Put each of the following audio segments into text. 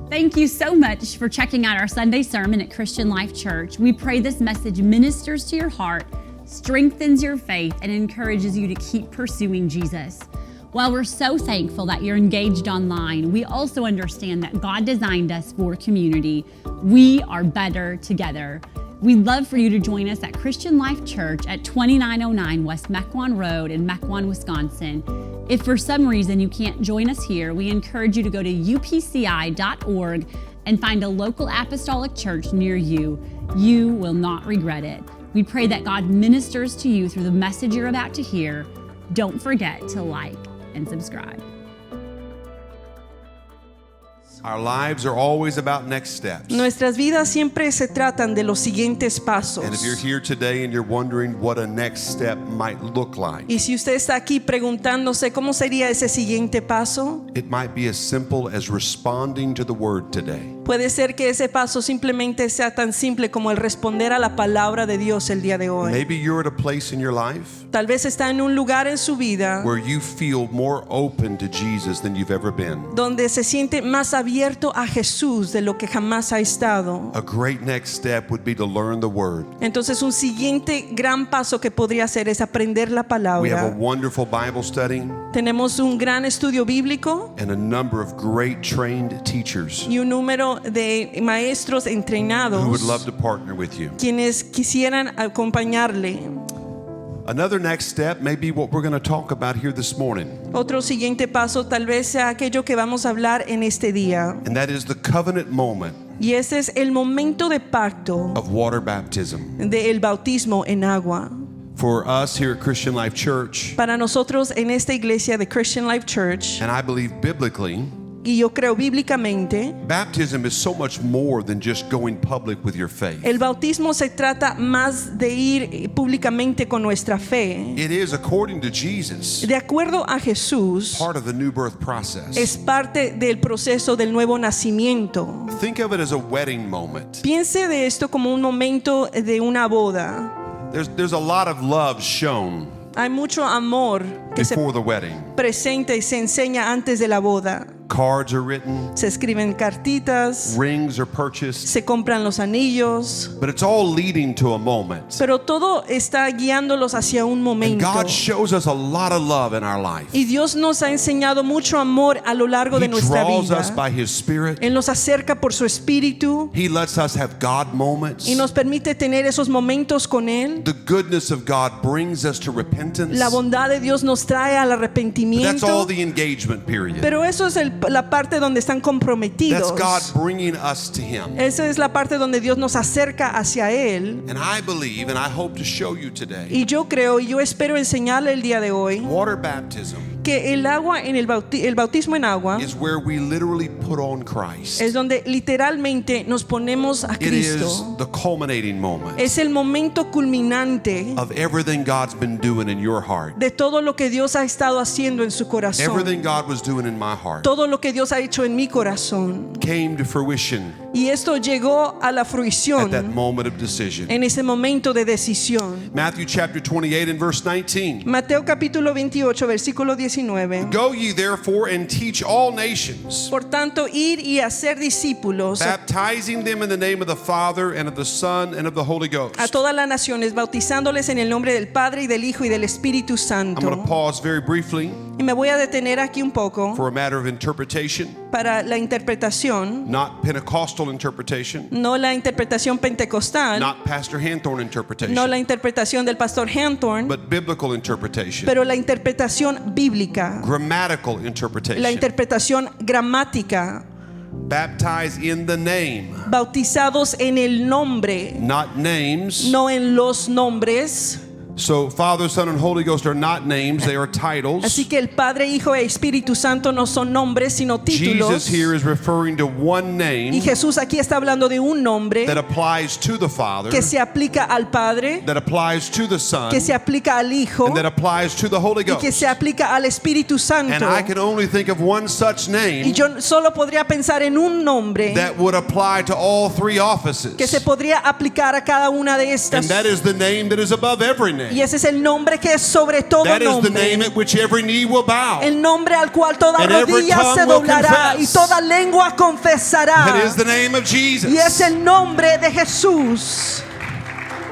Thank you so much for checking out our Sunday sermon at Christian Life Church. We pray this message ministers to your heart, strengthens your faith, and encourages you to keep pursuing Jesus. While we're so thankful that you're engaged online, we also understand that God designed us for community. We are better together. We'd love for you to join us at Christian Life Church at 2909 West Mequon Road in Mequon, Wisconsin. If for some reason you can't join us here, we encourage you to go to upci.org and find a local apostolic church near you. You will not regret it. We pray that God ministers to you through the message you're about to hear. Don't forget to like and subscribe. Our lives are always about next steps. Nuestras vidas siempre se tratan de los siguientes pasos. And if you're here today and you're wondering what a next step might look like, Y si usted está aquí preguntándose cómo sería ese siguiente paso, it might be as simple as responding to the word today. puede ser que ese paso simplemente sea tan simple como el responder a la palabra de Dios el día de hoy. Maybe you're at a place in your life Tal vez está en un lugar en su vida where you feel more open to Jesus than you've ever been. donde se siente más abierto a Jesús de lo que jamás ha estado. A great next step would be to learn the word. Entonces un siguiente gran paso que podría hacer es aprender la We have a palabra. wonderful Bible study Tenemos un gran estudio bíblico and a number of great trained teachers y un número de maestros who would entrenados love to partner with you. quienes quisieran acompañarle. Another next step may be what we're going to talk about here this morning, Otro siguiente paso tal vez sea aquello que vamos a hablar en este día. and that is the covenant moment Y ese es el momento de pacto of water baptism. del bautismo en agua. For us here at Christian Life Church, Para nosotros en esta iglesia de Christian Life Church, and I believe biblically, y yo creo bíblicamente, baptism is so much more than just going public with your faith. el bautismo se trata más de ir públicamente con nuestra fe. It is, according to Jesus, De acuerdo a Jesús, part of the new birth process. es parte del proceso del nuevo nacimiento. Think of it as a wedding moment. Piense de esto como un momento de una boda. There's a lot of love shown Hay mucho amor que se before the wedding. presenta y se enseña antes de la boda. Cards are written, Se escriben cartitas, rings are purchased, se compran los anillos, but it's all leading to a moment. pero todo está guiándolos hacia un And momento. God shows us a lot of love in our life. Y Dios nos ha enseñado mucho amor a lo largo He de nuestra draws vida. us by His Spirit. Él nos acerca por su espíritu He lets us have God moments. y nos permite tener esos momentos con Él. The goodness of God brings us to repentance. La bondad de Dios nos trae al But that's all arrepentimiento. the engagement period. Pero eso es la parte donde están That's comprometidos. God bringing us to Him. Esa es la parte donde Dios nos acerca hacia Él. And I believe, and I hope to show you today, Y yo creo y yo espero enseñarle el día de hoy water baptism que el agua en el bautismo en agua is where we literally put on Christ. es donde literalmente nos ponemos a It is Cristo. the culminating moment Es el momento culminante of everything God's been doing in your heart. de todo lo que Dios ha estado haciendo en su corazón. Everything God was doing in my heart Todo lo que Dios ha hecho en mi corazón. came to fruition Y esto llegó a la at that fruición moment of decision. en ese momento de decisión. Matthew chapter 28 and verse 19. Mateo capítulo 28 versículo 19. Go ye therefore and teach all nations, Por tanto, ir y hacer discípulos baptizing them in the name of the Father and of the Son and of the Holy Ghost. a todas las naciones, bautizándoles en el nombre del Padre y del Hijo y del Espíritu I'm going to Santo. pause very briefly Y me voy a detener aquí un poco for a matter of interpretation, para la interpretación, not Pentecostal interpretation, no la interpretación pentecostal, not Pastor Hanthorne interpretation, no la interpretación del pastor Hanthorne, but biblical interpretation, pero la interpretación bíblica, grammatical la interpretation. interpretación gramática. Baptize in the name, Bautizados en el nombre, not names. no en los nombres. So Father, Son, and Holy Ghost are not names, they are titles. Así que el Padre, Hijo e Espíritu Santo no son nombres, sino títulos. Jesus here is referring to one Y name Jesús aquí está hablando de un nombre that applies to the Father, que se aplica al Padre, that applies to the Son, que se aplica al Hijo and that applies to the Holy y que Ghost. se aplica al Espíritu And Santo. I can only think of one such Y name yo solo podría pensar en un nombre that would apply to all three offices. que se podría aplicar a cada una de And estas. that is the name that is above every Y name. Y ese es el nombre que es sobre todo That is the nombre. name at which every knee will bow. El nombre al cual toda And every rodilla tongue se will doblará y confess. toda lengua confesará. That is the name of Jesus. Y es el nombre de Jesús.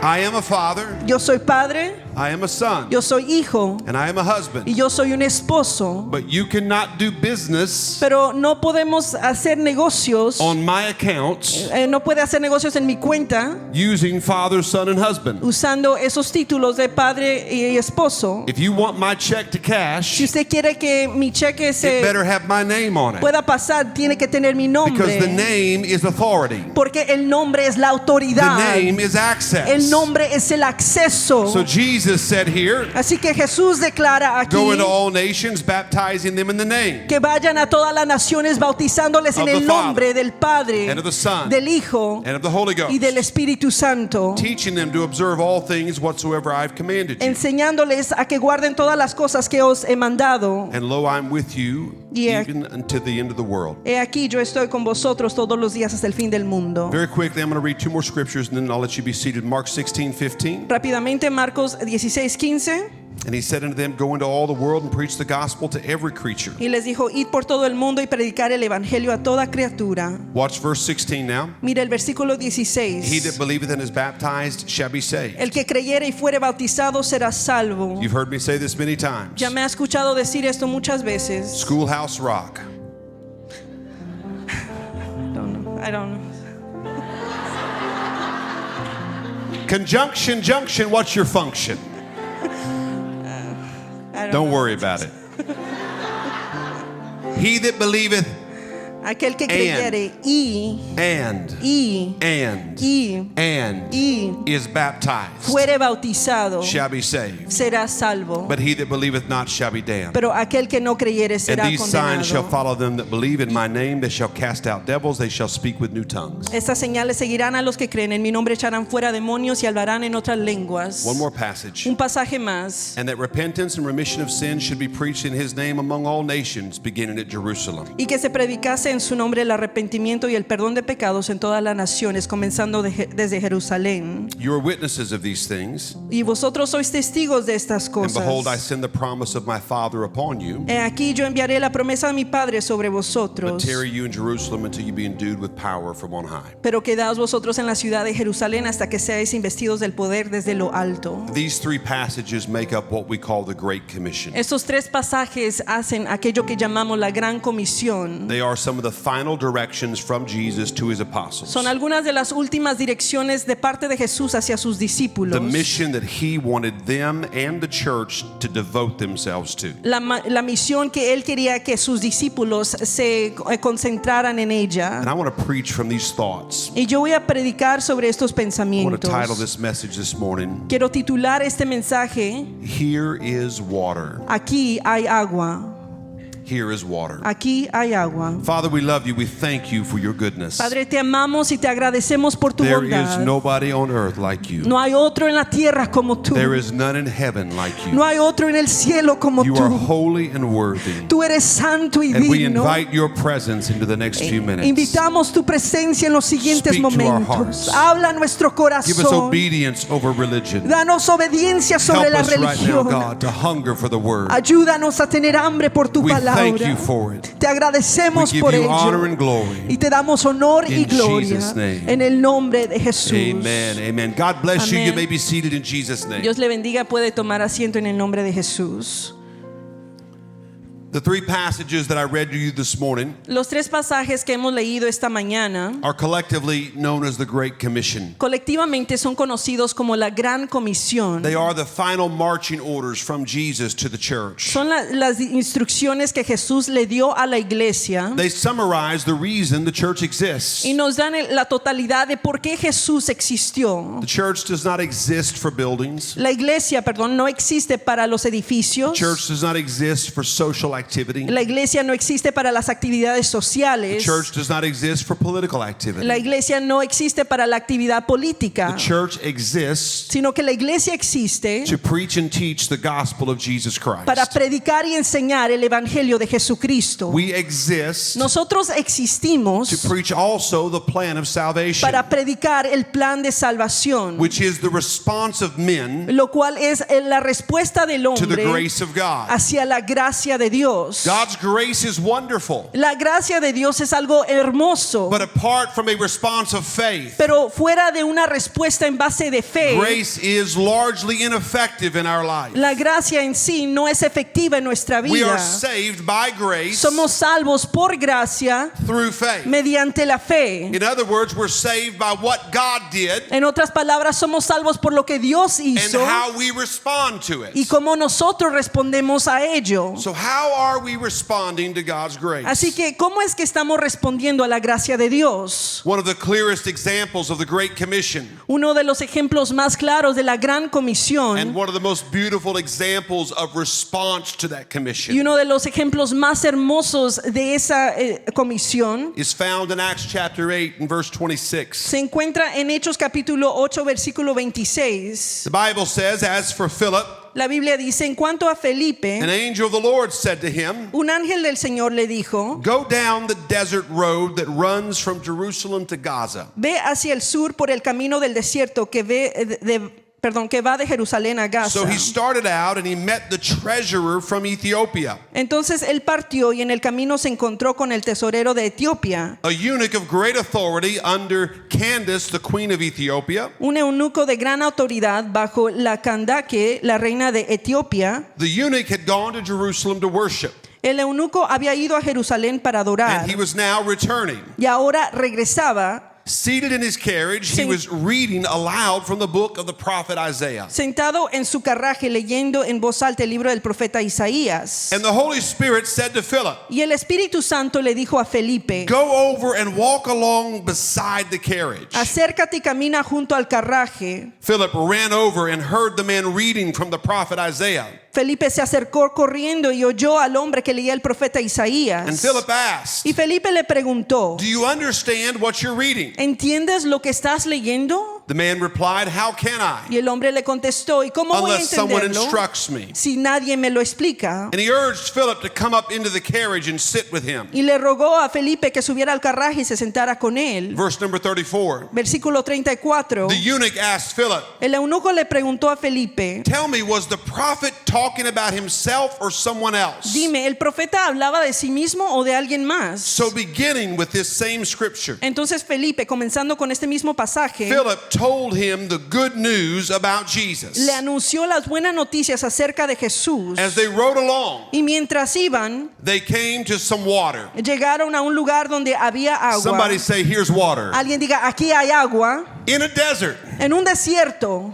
I am a father. Yo soy padre, I am a son. yo soy hijo And I am a husband. y yo soy un esposo. But you cannot do business Pero no podemos hacer negocios, on my accounts no puede hacer negocios en mi cuenta using father, son, and husband. usando esos títulos de padre y esposo. If you want my check to Si cash, usted quiere que mi cheque it se better have my name on it. pueda pasar, tiene que tener mi Because the nombre. name is authority. Porque el nombre es la The autoridad. name is access. El nombre es el acceso. So Jesus said here, Así que Jesús declara aquí go into all nations, baptizing them in the name que vayan a todas las naciones bautizándoles en Of el the nombre Father, del Padre, and of the Son, del Hijo and of the Holy y del Ghost, Espíritu Santo, teaching them to observe all things whatsoever I've commanded you. enseñándoles a que guarden todas las cosas que os he mandado. And lo, I'm with you Yeah. even unto the end of the world. He aquí yo estoy con vosotros todos los días hasta el fin del mundo. Very quickly, I'm going to read two more scriptures and then I'll let you be seated. Mark 16:15. Rápidamente, Marcos 16:15. And he said unto them, go into all the world and preach the gospel to every creature. Y les dijo, id por todo el mundo y predicar el evangelio a toda criatura. Watch verse 16 now. Mira el versículo He 16. that believeth and is baptized shall be saved. El que creyere y fuere bautizado será salvo. You've heard me say this many times. Ya me ha escuchado decir esto muchas veces. Schoolhouse Rock. I don't know. Conjunction, junction, what's your function? I Don't know. worry about it. He that believeth Aquel que creyere and is baptized fuere bautizado shall be saved. será salvo. But he that believeth not shall be damned. Pero aquel que no creyere And será these signs shall condenado. follow them that believe in my name. They shall cast out devils. They shall speak with new tongues. Estas señales seguirán a los que creen. En mi nombre echarán fuera demonios y hablarán en otras lenguas. One more passage. Un pasaje más. And that repentance and remission of sins should be preached in his name among all nations, beginning at Jerusalem. Y que se predicase en su nombre el arrepentimiento y el perdón de pecados en todas las naciones, comenzando desde Jerusalén. You are witnesses of these things. Y vosotros sois testigos de estas And behold, I cosas. send the promise of my Father upon you. He aquí yo enviaré la promesa de mi Padre sobre But vosotros. tarry you in Jerusalem until you be endued with power from on high. Pero quedaos vosotros en la ciudad de Jerusalén hasta que seáis investidos del poder desde lo alto. These three passages make up what we call the Great Commission. Estos tres pasajes hacen aquello que llamamos la gran comisión. They are some of the final directions from Jesus to his apostles. Son algunas de las últimas direcciones de parte de Jesús hacia sus discípulos. The mission that he wanted them and the church to devote themselves to. La misión que él quería que sus discípulos se concentraran en ella. And I want to preach from these thoughts. Y yo voy a predicar sobre estos I want to pensamientos. title this message this morning, Quiero titular este mensaje: Here is Water. Aquí hay agua. Here is water. Aquí hay agua. Father, we love you. We thank you for your goodness. Padre, te amamos y te agradecemos por tu There is bondad. nobody on earth like you. No hay otro en la tierra como tú. There is none in heaven like you. No hay otro en el cielo como You are tú. holy and worthy. Tú eres santo y And we digno. invite your presence into the next few minutes. Invitamos tu presencia en los siguientes Speak to our momentos. hearts. Habla a nuestro Give us corazón. obedience over religion. Danos obediencia sobre Help la us right now, religión. God, to hunger for the word. Ayúdanos a tener hambre por tu We thank you palabra. for it. Te agradecemos We give por you ello. honor and glory. Y te damos honor y In gloria Jesus' name. en el nombre de Jesús. Amen. Amen. God bless you. You Amen. may be seated in Jesus' name. Dios le bendiga, puede tomar asiento en el nombre de Jesús. The three passages that I read to you this morning Los tres pasajes que hemos leído esta mañana are collectively known as the Great Commission. colectivamente son conocidos como la Gran Comisión. They are the final marching orders from Jesus to the church. Son las instrucciones que Jesús le dio a la iglesia They summarize the reason the church exists. y nos dan la totalidad de por qué Jesús existió. The church does not exist for buildings. La iglesia, no existe para los edificios. Church does not exist for social activities. activity. La iglesia no existe para las actividades The sociales. church does not exist for political activity. La iglesia no existe para la actividad política, The church exists sino que la iglesia existe to preach and teach the gospel of Jesus Christ. para predicar y enseñar el evangelio de Jesucristo. We exist Nosotros to existimos preach also the plan of salvation, para predicar el plan de salvación, which is the response of men lo cual es la respuesta del to the hombre grace of God. hacia la gracia de Dios. God's grace is wonderful, La gracia de Dios es algo hermoso, but apart from a response of faith, pero fuera de una respuesta en base de fe, grace is largely ineffective in our life. la gracia en sí no es efectiva en nuestra We vida. are saved by grace Somos salvos por gracia through faith. mediante la fe. In other words, we're saved by what God did En otras palabras, somos salvos por lo que Dios and hizo how we respond to y it. cómo nosotros respondemos a ello. So how are we responding to God's grace? Así que, ¿cómo es que estamos respondiendo a la gracia de Dios? One of the clearest examples of the Great Commission Uno de los ejemplos más claros de la Gran and Comisión one of the most beautiful examples of response to that y commission uno de los ejemplos más hermosos de esa comisión is found in Acts chapter 8 and verse 26. se encuentra en Hechos capítulo 8 versículo 26. The Bible says, as for Philip, La Biblia dice, en cuanto a Felipe, an angel of the Lord said to him, un ángel del Señor le dijo: go down the desert road that runs from Jerusalem to Gaza. ve hacia el sur por el camino del desierto que va de Jerusalén a Gaza. So he started out and he met the treasurer from Ethiopia, Entonces él partió y en el camino se encontró con el tesorero de Etiopía, a eunuch of great authority under Candace, the queen of Ethiopia. un eunuco de gran autoridad bajo la Candace, la reina de Etiopía. The eunuch had gone to Jerusalem to worship, El eunuco había ido a Jerusalén para adorar and he was now returning. y ahora regresaba. Seated in his carriage, he Sen- was reading aloud from the book of the prophet Isaiah. Sentado en su carruaje leyendo en voz alta el libro del profeta Isaías. And the Holy Spirit said to Philip, Y el Espíritu Santo le dijo a Felipe: go over and walk along beside the carriage. acércate y camina junto al carruaje. Philip ran over and heard the man reading from the prophet Isaiah. Felipe se acercó corriendo y oyó al hombre que leía el profeta And Isaías. Philip asked, Y Felipe le preguntó: do you understand what you're reading? ¿entiendes lo que estás leyendo? The man replied, how can Y I, el hombre le contestó: ¿y cómo voy a unless someone entenderlo instructs me? si nadie me lo explica? And he urged Philip to come up into the carriage and sit with him. Y le rogó a Felipe que subiera al carruaje y se sentara con él. Verse number 34. Versículo 34. The eunuch asked Philip, El eunuco le preguntó a Felipe: tell me, was the prophet talking about himself or someone else? dime, ¿el profeta hablaba de sí mismo o de alguien más? So beginning with this same scripture, Entonces Felipe, comenzando con este mismo pasaje, Philip told him the good news about Jesus. le anunció las buenas noticias acerca de Jesús. As they rode along, Y mientras iban, they came to some water. llegaron a un lugar donde había agua. Somebody say, here's water. Alguien diga: aquí hay agua. In a desert, En un desierto,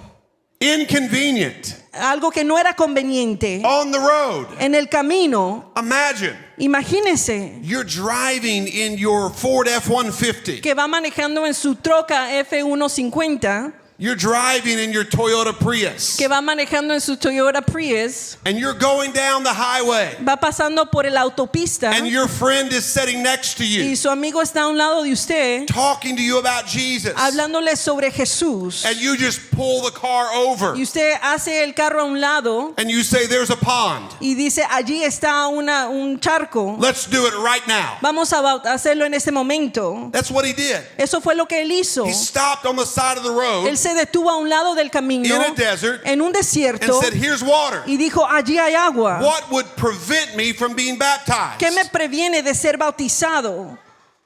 inconvenient, algo que no era conveniente. on the road. En el camino, Imagine imagínese you're driving in your Ford F-150. que va manejando en su troca F-150, You're driving in your Toyota Prius. que va manejando en su Toyota Prius, And you're going down the highway. va pasando por la autopista And your friend is sitting next to y you, su amigo está a un lado de usted talking to you about Jesus. hablándole sobre Jesús. And you just pull the car over. Y usted hace el carro a un lado And you say, there's a pond. y dice: allí está un charco. Let's do it right now. Vamos a hacerlo en este momento. That's what he did. Eso fue lo que él hizo. He stopped on the side of the road Él se detuvo a un lado del camino, in a desert en un and desierto, said, here's water. y dijo: allí hay agua. What would prevent me from being baptized? ¿Qué me previene de ser bautizado?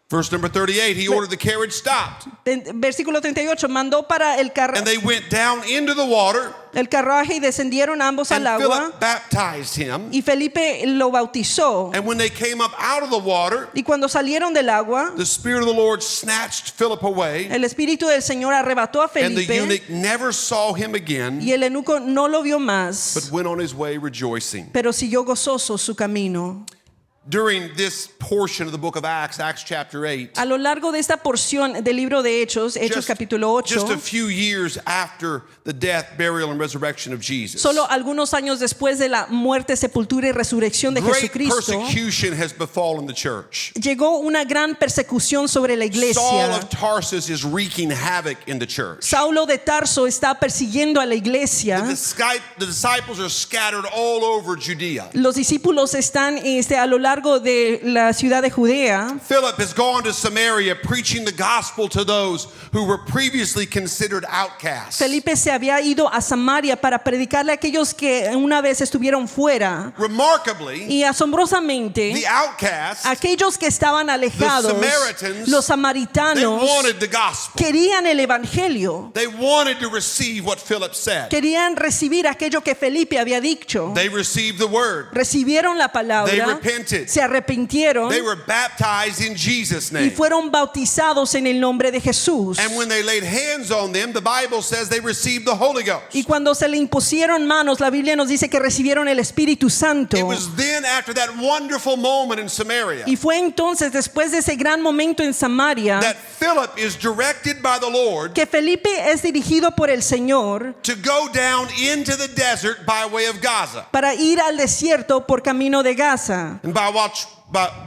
Verse number 38, he ordered the carriage stopped. Versículo 38, mandó para el And they went down into the water, carruaje y descendieron ambos and al agua. Philip baptized him. Y Felipe lo bautizó. And when they came up out of the water, Y cuando salieron del agua, the Spirit of the Lord snatched Philip away, el Espíritu del Señor arrebató a and the Felipe. eunuch never saw him again, Y el eunuco no lo vio más, but went on his way rejoicing. pero siguió gozoso su camino. During this portion of the book of Acts, Acts chapter 8, A lo largo de esta porción del libro de Hechos, Hechos capítulo 8, just a few years after the death, burial, and resurrection of Jesus, solo algunos años después de la muerte, sepultura y resurrección de great Jesucristo, persecution has befallen the church. llegó una gran persecución sobre la Saul iglesia. of Tarsus is wreaking havoc in the church. Saulo de Tarso está persiguiendo a la iglesia. The disciples are scattered all over Judea. Los discípulos están a lo largo de la ciudad de Judea. Philip has gone to Samaria preaching the gospel to those who were previously considered outcasts. Felipe se había ido a Samaria para predicarle a aquellos que una vez estuvieron fuera. Remarkably, Y asombrosamente, the outcasts, aquellos que estaban alejados, Samaritans, los they samaritanos, wanted the gospel. querían el evangelio. They wanted to receive what Philip said. Querían recibir aquello que Felipe había dicho. They received the word. Recibieron la They palabra, repented. se arrepintieron They were baptized in Jesus' y name. fueron bautizados en el nombre de Jesús. And when they laid hands on them, the Bible says they received the Holy Ghost. Y cuando se le impusieron manos, la Biblia nos dice que recibieron el Espíritu Santo. It was then, after that wonderful moment in Samaria, Y fue entonces, después de ese gran momento en Samaria, that Philip is directed by the Lord que Felipe es dirigido por el Señor to go down into the desert by way of Gaza. para ir al desierto por camino de Gaza. And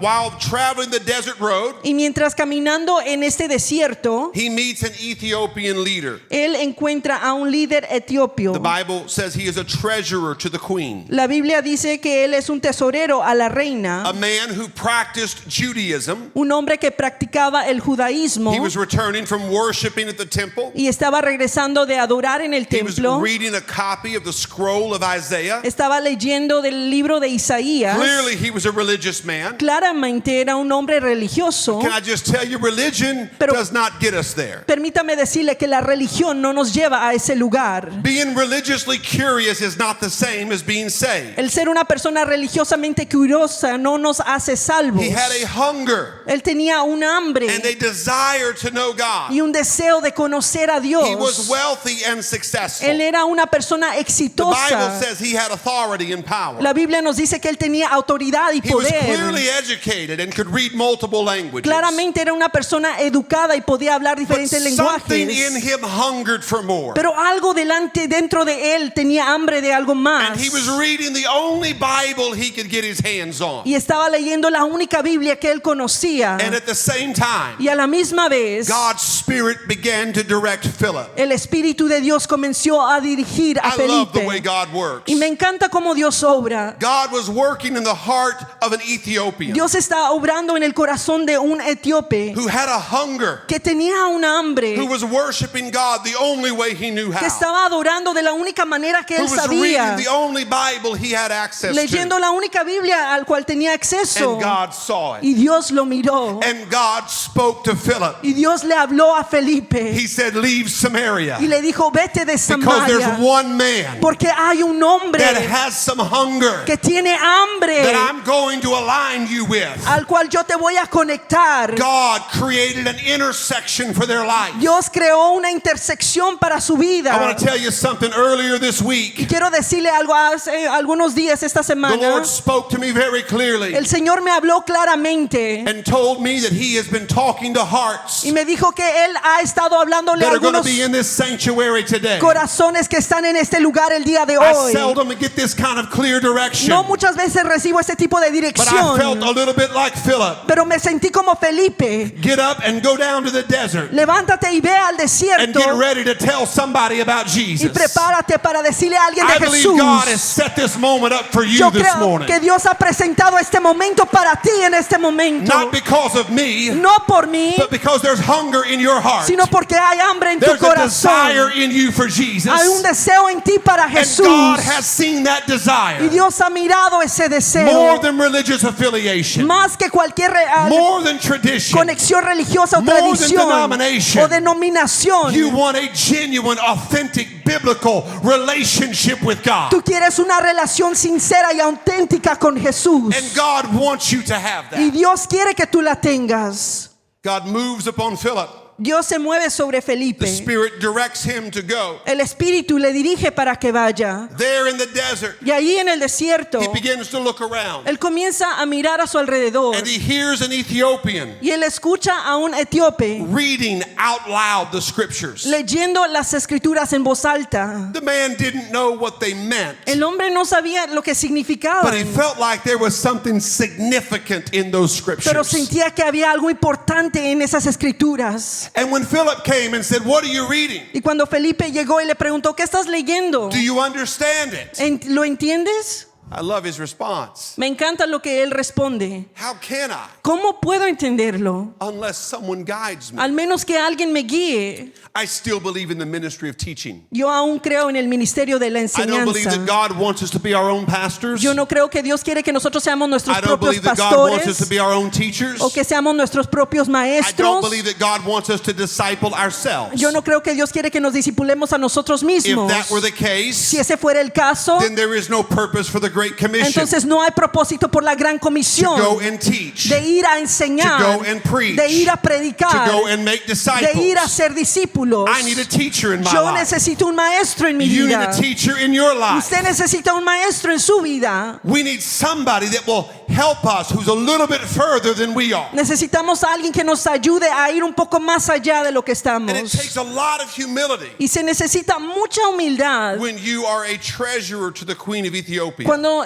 while traveling the desert road, Y mientras caminando en este desierto, he meets an Ethiopian leader. él encuentra a un líder etiopio. The Bible says he is a treasurer to the queen, La Biblia dice que él es un tesorero a la reina, a man who practiced Judaism. un hombre que practicaba el judaísmo He was returning from worshiping at the temple. y estaba regresando de adorar en el He was templo. reading a copy of the scroll of Isaiah. Estaba leyendo del libro de Isaías. Clearly, he was a religious man. Claramente era un hombre religioso. Can I just tell you, religion Pero- does not get us there. Permítame decirle que la religión no nos lleva a ese lugar. Being religiously curious is not the same as being saved. El ser una persona religiosamente curiosa no nos hace salvos. He had a hunger Él tenía un hambre and a desire to know God. y un deseo de conocer a Dios. He was wealthy and successful. Él era una persona The Bible exitosa. says he had authority and power. La Biblia nos dice que él tenía autoridad y He was poder. clearly educated and could read multiple languages. Claramente era una persona educada y podía hablar But diferentes something in lenguajes. him hungered for more. Pero algo dentro de él tenía hambre de algo más. And he was reading the only Bible he could get his hands on. Y estaba leyendo la única Biblia que él conocía. And at the same time, Y a la misma vez, God's Spirit began to direct Philip. el Espíritu de Dios comenzó a dirigir a I love the way Felipe. God works. Y me encanta cómo Dios obra. God was working in the heart of an Ethiopian Dios está obrando en el corazón de un etíope who had a hunger, que tenía una hambre, who was worshiping God the only way he knew que how, estaba adorando de la única manera que who él was reading sabía, the only Bible he had access leyendo to. la única Biblia al cual tenía acceso. And God saw it. Y Dios lo miró. And God spoke to Philip. Y Dios le habló a Felipe He said, leave Samaria, y le dijo, vete de because there's Samaria, one man porque hay un hombre that has some hunger que tiene hambre that I'm going to align you with. al cual yo te voy a conectar. God created an intersection for their life. Dios creó una intersección para su I vida. want to tell you something. Earlier this Y week, quiero decirle algo hace algunos días esta the semana. Lord spoke to me very clearly El Señor me habló claramente and told me that He has been talking to hearts y me dijo que Él ha estado hablándole a that are going to algunos be in this sanctuary today. corazones que están en este lugar el día de I hoy. seldom get this kind of clear direction, No muchas veces recibo este tipo de but I dirección, felt a little bit like Philip. pero me sentí como Felipe. Get up and go down to the desert Levántate y ve al and desierto get ready to tell somebody about y Jesus. prepárate para decirle a alguien I de believe Jesús. God has set this moment up for you Yo this creo morning. que Dios ha presentado este momento para ti en este momento. Not because of me, No por mí, but because there's hunger in your heart. sino porque hay hambre en tu There's a desire corazón. in you for Jesus. Hay un deseo en ti para And Jesús. God has seen that Y desire Dios ha mirado ese more deseo than religious affiliation, más que cualquier more than tradition. conexión religiosa o More than tradición denomination. o denominación. You want a genuine, authentic, biblical relationship with God. Tú quieres una relación sincera y auténtica con Jesús. And God wants you to have Y that. Dios quiere que tú la tengas. God moves upon Philip. Dios se mueve sobre The Felipe. Spirit directs him to go. El Espíritu le dirige para que vaya. There in the desert, Y allí en el desierto, he begins to look around. él comienza a mirar a su alrededor. And he hears an Ethiopian Y él escucha a un etíope reading out loud the scriptures. leyendo las escrituras en voz alta. The man didn't know what they meant, El hombre no sabía lo que significaba, but he felt like there was something significant in those pero scriptures. sentía que había algo importante en esas escrituras. And when Philip came and said, "What are you reading? Y cuando Felipe llegó y le preguntó, ¿qué estás leyendo? Do you understand it?" ¿Lo entiendes? I love his response. Me encanta lo que él responde. How can I ¿Cómo puedo entenderlo? unless someone guides me? Al menos que alguien me guíe. I still believe in the ministry of teaching. Yo aún creo en el ministerio de la I don't believe that enseñanza. God wants us to be our own pastors. Yo no creo que Dios quiere que nosotros seamos nuestros I don't propios believe that God wants us to pastores be our own teachers. o que seamos nuestros propios I don't maestros. believe that God wants us to disciple ourselves. Yo no creo que Dios quiere que nos discipulemos a nosotros If mismos. that were the case, Si ese fuera el caso, then there is no purpose for the Great Commission entonces no hay propósito por la gran to comisión go and teach, de ir a to enseñar, go and preach, de ir a to predicar, go and make de ir a disciples. ser discípulos. I need a teacher in my Yo life. necesito un maestro en mi You need vida. a teacher in your life. Usted necesita un maestro en su vida. We need somebody that will help us who's a little bit further than we are. Necesitamos a alguien que nos ayude a ir un poco más allá de lo que And it estamos. takes a lot of humility Y se necesita mucha humildad when you are a treasurer to the Queen of Ethiopia, cuando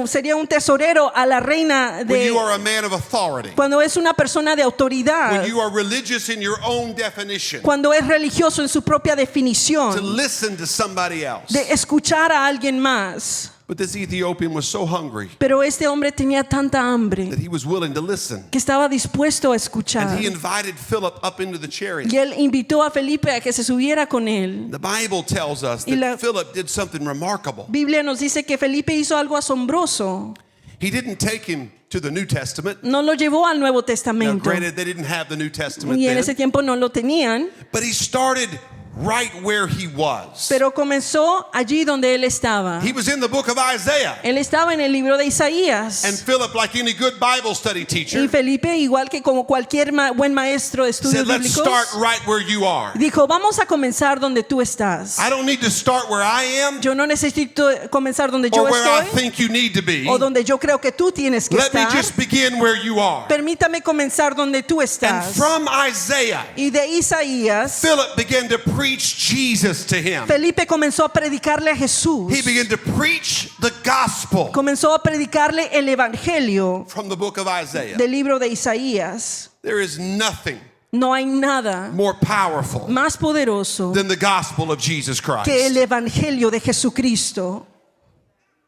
sería un tesorero a la reina when you de, are a man of authority, cuando es una persona de autoridad, when you are religious in your own definition, cuando es religioso en su propia to definición, listen to somebody else. de escuchar a alguien más. But this Ethiopian was so hungry Pero este hombre tenía tanta hambre that he was willing to listen. que estaba dispuesto a escuchar. And he invited Philip up into the chariot. Y él invitó a Felipe a que se subiera con él. The Bible tells us Y la- that Philip did something remarkable. Biblia nos dice que Felipe hizo algo asombroso. He didn't take him to the New Testament. No lo llevó al Nuevo Now, Testamento. granted, they didn't have the New Testament Y en ese then, tiempo no lo tenían. but he started right where he was. Pero comenzó allí donde él estaba. He was in the book of Isaiah. Él estaba en el libro de And Isaías. Philip, like any good Bible study Y teacher, Felipe, igual que como cualquier buen maestro de said, estudios let's start bíblicos, right where you are. dijo, vamos a comenzar donde tú estás. I don't need to start where I am Yo no necesito comenzar donde yo or where I estoy think you need to be. o donde yo creo que tú tienes que Let me estar. just begin where you are. Permítame comenzar donde tú And estás. from Isaiah, Y de Isaías, Philip began to preach Jesus to him. Felipe comenzó a predicarle a Jesús. He began to preach the gospel Comenzó a predicarle el evangelio from the book of Isaiah. del libro de Isaías. There is nothing No hay nada more powerful más poderoso than the gospel of Jesus que el Christ. evangelio de Jesucristo.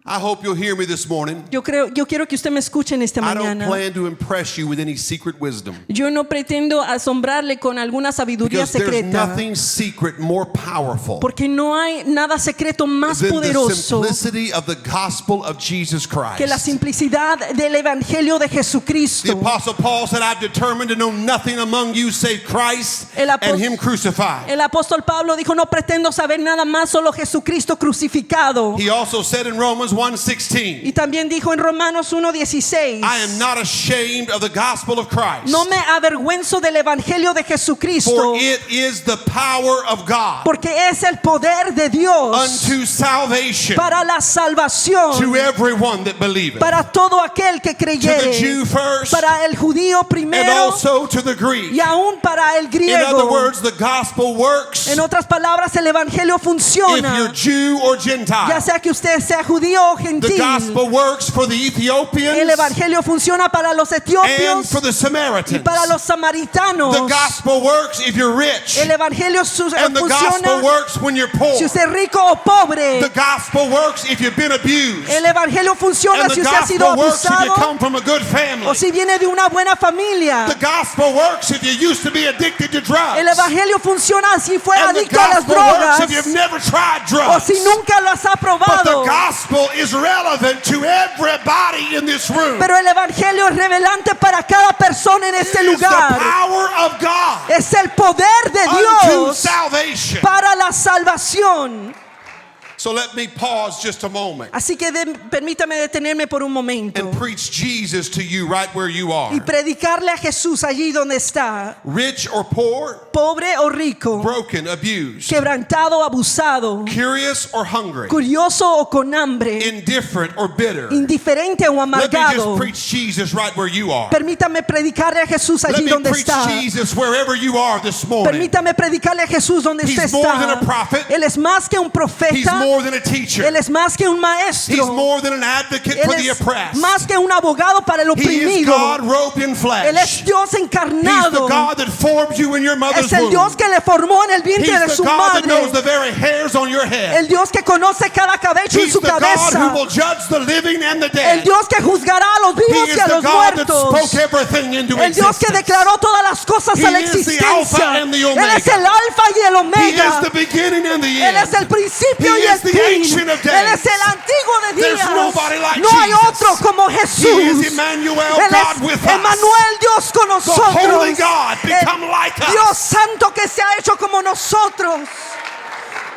I hope you'll hear me this morning. Yo quiero que usted me escuche en esta I don't mañana. plan to impress you with any secret wisdom, Yo no pretendo asombrarle con alguna sabiduría because there's secreta, nothing secret more powerful porque no hay nada secreto más than the poderoso simplicity of the gospel of Jesus que la Christ. simplicidad del evangelio de The Jesucristo. Apostle Paul said, I've determined to know nothing among you save Christ El and Him crucified. El apóstol Pablo dijo, no pretendo saber nada más, solo Jesucristo crucificado. He also said in Romans 1:16, Y también dijo en Romanos 1:16, I am not ashamed of the gospel of Christ, no me avergüenzo del evangelio de Jesucristo, for it is the power of God porque es el poder de Dios unto salvation para la salvación, to everyone that believeth, para todo aquel que to the creyere, Jew first para el judío and primero also to the Greek. y aún para el In other griego. words, the gospel works En otras palabras, el evangelio if you're funciona, Jew or ya Gentile. sea que usted sea judío o The gentil. gospel works for the El Ethiopians evangelio funciona para los and etiopios for the y Samaritans. para los samaritanos. The gospel works if you're rich, El evangelio and the gospel funciona works when you're poor. si usted es rico o pobre. The gospel works if you've been abused, El evangelio funciona and si the usted ha sido gospel works if you abusado come from a good family. o si viene de una buena familia. The gospel works if you used to be addicted to drugs. El evangelio funciona si fue And the adicto a las gospel works drogas if you've never tried o drugs. si nunca las ha But the probado. gospel is relevant to everybody in this room. Pero el evangelio es revelante para cada persona en este It is the lugar. power of God Es el poder de unto Dios salvation. para la salvación. So let me pause just a moment Así que permítame detenerme por un momento and preach Jesus to you right where you are. y predicarle a Jesús allí donde está, Rich or poor, pobre o rico, broken, abused, quebrantado o abusado, curious or hungry, curioso o con hambre, indifferent or bitter. indiferente o Let me just amargado. preach Jesus right where you are. Permítame predicarle a Jesús Let allí me donde preach está. Jesus wherever you are this morning. Permítame predicarle a Jesús donde usted He's more than está. a prophet. Él es más que un He's profeta. more than a teacher. Él es más que un He's maestro. more than an advocate Él for the es oppressed. más que un abogado para el He is oprimido. God robed in Él es flesh. Dios He's the encarnado. God that formed you in your mother's Es el womb. Dios que le formó en el vientre de He's su the God that knows madre. the very hairs on your head. El Dios que conoce cada cabello en He's su the God who cabeza. will judge the living and the El dead. Dios que juzgará a los He vivos is y a the los God that muertos. spoke everything into El Dios que existence. declaró todas las cosas a la He is the existencia. Alpha and the Él es Omega. el alfa y el He omega. is the beginning and the Él es el end. principio He y el is the fin. Ancient of Él Days. es el antiguo de There's días. nobody like No hay Jesus. otro como He Jesús. is Emmanuel, Él God es with us. Emmanuel, Dios con The nosotros. Holy God El become like us. Dios santo que se ha hecho como nosotros.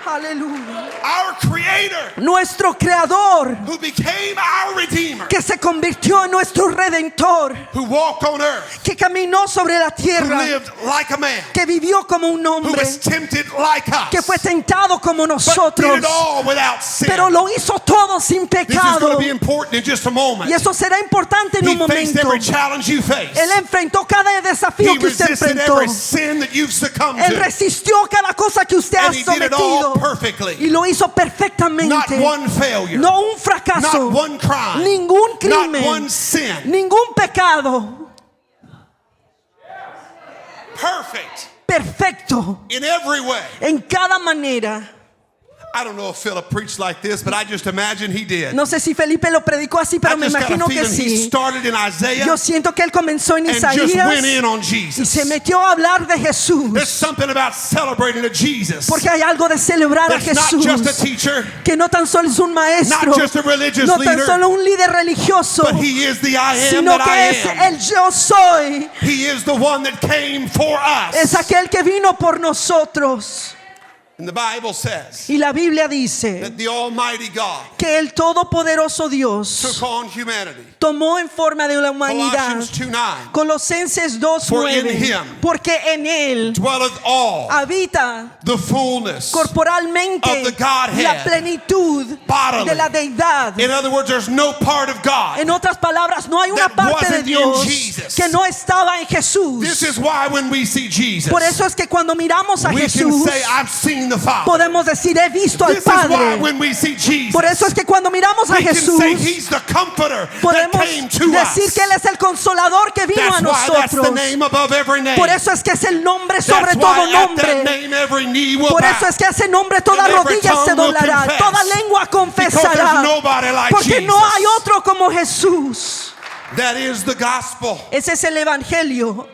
Aleluya. Our Creator, Nuestro creador who became our Redeemer, que se convirtió en nuestro redentor, who walked on earth, que caminó sobre la who tierra, lived like a man, que vivió como un who hombre, was tempted like us, que fue tentado como but did nosotros, it all without sin. pero lo hizo todo sin This is going pecado. to be important in just a moment. Y eso será importante en He un faced momento. every challenge you face. Él enfrentó cada desafío He que usted resisted enfrentó. every sin that you've succumbed Él to. resistió cada cosa que usted ha And he did it all sometido. perfectly. Y lo hizo perfectamente. Not one failure. No un fracaso. Not one crime. Ningún Not crimen. one sin. Ningún pecado. Perfect Perfecto. in every way. En cada manera. I don't know if Philip preached like this, but I just imagine he did. No sé si Felipe lo predicó así, I pero me just got a imagino que feeling he sí. started in Isaiah Yo siento que él comenzó en and just Isaías went in on y Jesus. se metió a hablar de There's Jesús. something about celebrating a Jesus Porque hay algo de celebrar a that's not just a Jesús. teacher, Que no tan solo es un maestro, not just a religious no tan leader, solo un líder religioso, but he is the I am sino that que I es am. el yo soy. He is the one that came for Es us. aquel que vino por nosotros. And the Bible says Y la Biblia dice that the Almighty God que el todopoderoso Dios took on humanity. tomó en forma de la humanidad. Colossians 2:9. Colosenses For in 2:9. him Porque en él Dwelleth all habita the fullness. corporalmente of the Godhead, la plenitud bodily. de la deidad. In other words, there's no part of God. En otras palabras, no hay una that parte de wasn't in Dios Jesus. que no estaba en Jesús. This is why when we see Jesus, Por eso es que cuando miramos a we can Jesús, say, I've seen the Father. podemos decir, he visto al This is why Padre. when we see Jesus, Por eso es que cuando miramos a we can Jesús, say He's the comforter that podemos came to decir us. que Él es el consolador que vino a That's why that's the nosotros. name above every name. Por eso es que es el nombre sobre That's todo why at that nombre. name every knee will Por bow. eso es que a ese nombre toda And every rodilla se tongue will doblará, confess. toda lengua Because confesará. there's nobody like Porque no Jesus. hay otro como Jesús. That is the gospel. Ese es el evangelio,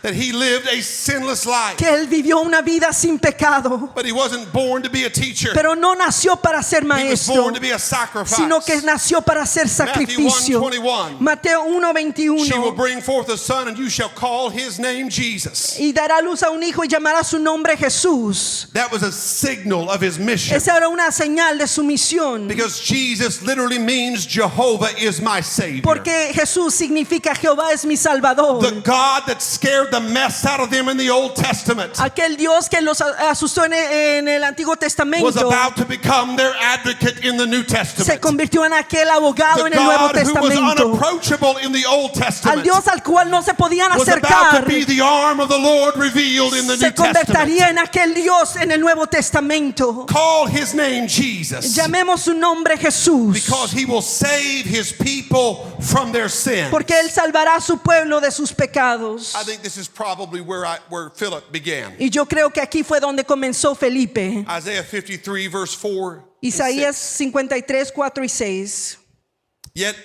That He lived a sinless life. que Él vivió una vida sin pecado, But He wasn't born to be a teacher. pero no nació para ser He was maestro, born to be a sacrifice. sino que nació para ser sacrificio. 1:21. Mateo She will 1:21. bring forth a son, and you shall call his name Jesus. Y dará luz a un hijo y llamará su nombre Jesús. That was a signal of his mission. Esa era una señal de su misión. Because Jesus literally means Jehovah is my Savior. Porque Jesús significa Jehová es mi Salvador. The God that scared the mess out of them in the Old Testament Aquel Dios que los asustó en el Antiguo was Testamento about to become their advocate in the New se Testament. convirtió en aquel abogado The en el Nuevo God who was Testamento. unapproachable in the Old Al Testament Dios al cual no se podían was about to acercar be the arm of the Lord revealed in the se New Testament. convertiría en aquel Dios en el Nuevo Testamento. Call his name Jesus. Llamemos su nombre Jesús, Because he will save his people from their sin. porque Él salvará a su pueblo de sus pecados. I think this is probably where Philip began. Y yo creo que aquí fue donde comenzó Felipe. Isaiah 53 verse 4. and Isaías 6. 53, 4 y 6. Yet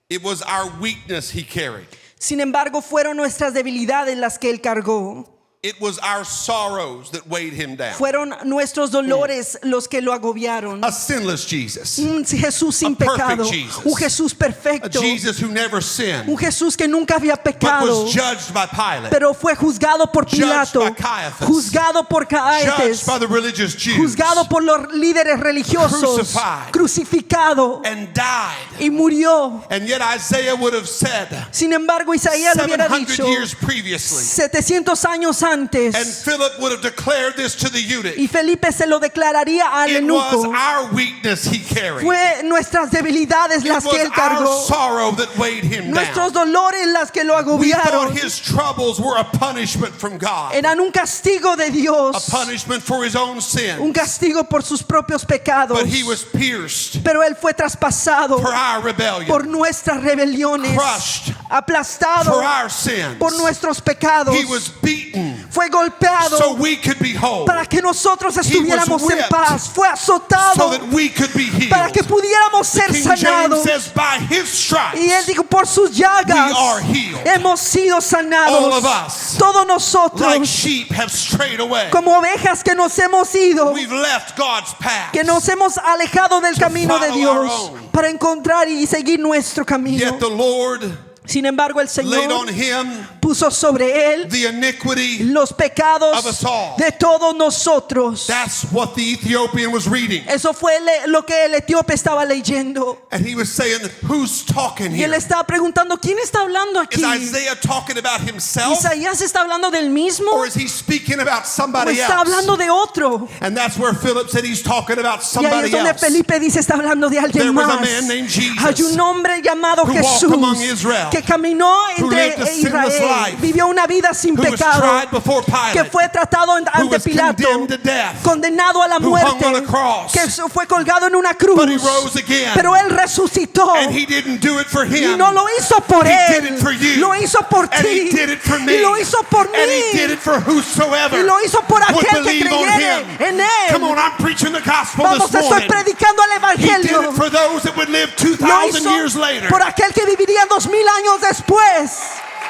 it was our weakness he carried. Sin embargo, fueron nuestras debilidades las que Él cargó. it was our sorrows that weighed him down. Fueron nuestros dolores los que lo agobiaron. A sinless Jesus. Un Jesús sin A perfect pecado, Jesus. un Jesús A perfecto, Jesus who never sinned, un Jesús que nunca había but pecado, was judged by Pilate, pero fue juzgado por Judged Pilato, by Caiaphas, juzgado por judged Caifás, by the religious Jews, juzgado por los líderes religiosos, Crucified. crucificado and died. y murió. And yet Isaiah would have said Sin embargo, Isaías le hubiera 700 dicho years previously, 700 años and antes, Philip would have declared this to the eunuch. y Felipe se lo declararía al It was eunuco. our weakness he carried. Fue nuestras debilidades It las que was él our cargó, sorrow that weighed him nuestros down. dolores las que lo We thought agobiaron. his troubles were a punishment from God, Eran un castigo de a Dios, punishment for his own un sin. castigo por sus propios pecados. But he was pierced Pero él fue traspasado for our rebellion, por nuestras rebeliones, crushed aplastado for our sins. por nuestros pecados. He was beaten Fue golpeado so we could be whole, para que nosotros estuviéramos en whipped paz. Fue so azotado that we could be para que healed. pudiéramos ser King James sanados. says, by his stripes, Y él dijo, por sus llagas we are healed. hemos sido All sanados. of us, Todos like nosotros, sheep, have strayed away. como ovejas que nos hemos ido, We've left God's path. que nos hemos alejado del camino de follow our Dios own. para encontrar y seguir nuestro camino. Yet the Lord Sin embargo, el laid on Señor him puso sobre él the iniquity. los pecados of us all. de todos nosotros. That's what the Ethiopian was reading. Eso fue lo que el etíope estaba leyendo. And he was saying, who's talking Y él here? estaba preguntando, ¿quién está hablando aquí? Is Isaiah talking about himself? ¿Isaías está hablando del mismo? Or is he speaking about ¿O somebody está else? hablando de otro? And that's where Philip said he's talking about Y ahí es somebody donde else. Felipe dice, está hablando de There alguien was a más. man named Jesus Hay un hombre llamado who walked among Jesús Israel, que caminó who entre lived a sinless Israel, life, vivió una vida sin who was pecado, tried before que Pilate, fue tratado who ante was Pilato, condemned to death, condenado a la who hung muerte, on a cross, que fue colgado en una cruz, but he rose again. pero él resucitó. And he didn't do it for Y him. no lo hizo por He él, did it for you. lo hizo por And ti, he did it for me. y lo hizo por And he did mí, it for whosoever y lo hizo por would aquel que believe on creyere him. en él. Come on, I'm preaching the gospel Vamos, this estoy morning. predicando el He did evangelio. it for those that would live Lo 2,000 years hizo later. por aquel que viviría 2000 años después,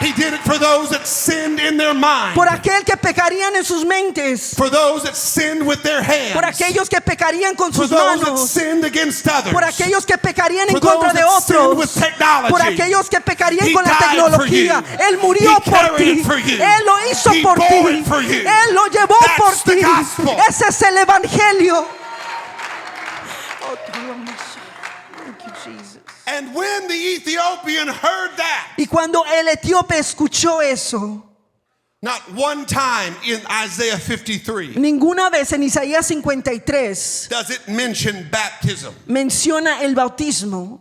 He did it for those that sinned in their mind, por aquel que pecarían en sus mentes, for those that sinned with their hands, por aquellos que pecarían con for sus those that manos, sinned against others, por aquellos que pecarían for en contra those de that sinned otros, with technology. por aquellos que pecarían He con la died tecnología. for you. Él murió He por carried ti, it for you. Él lo hizo He por bore ti, it for you. Él lo llevó That's por the ti. gospel. Ese es el evangelio. Oh, te amamos. Thank you, Jesus. And when the Ethiopian heard that, Y cuando el etíope escuchó eso, not one time in Isaiah 53 ninguna vez en Isaías 53 does it mention baptism. menciona el bautismo.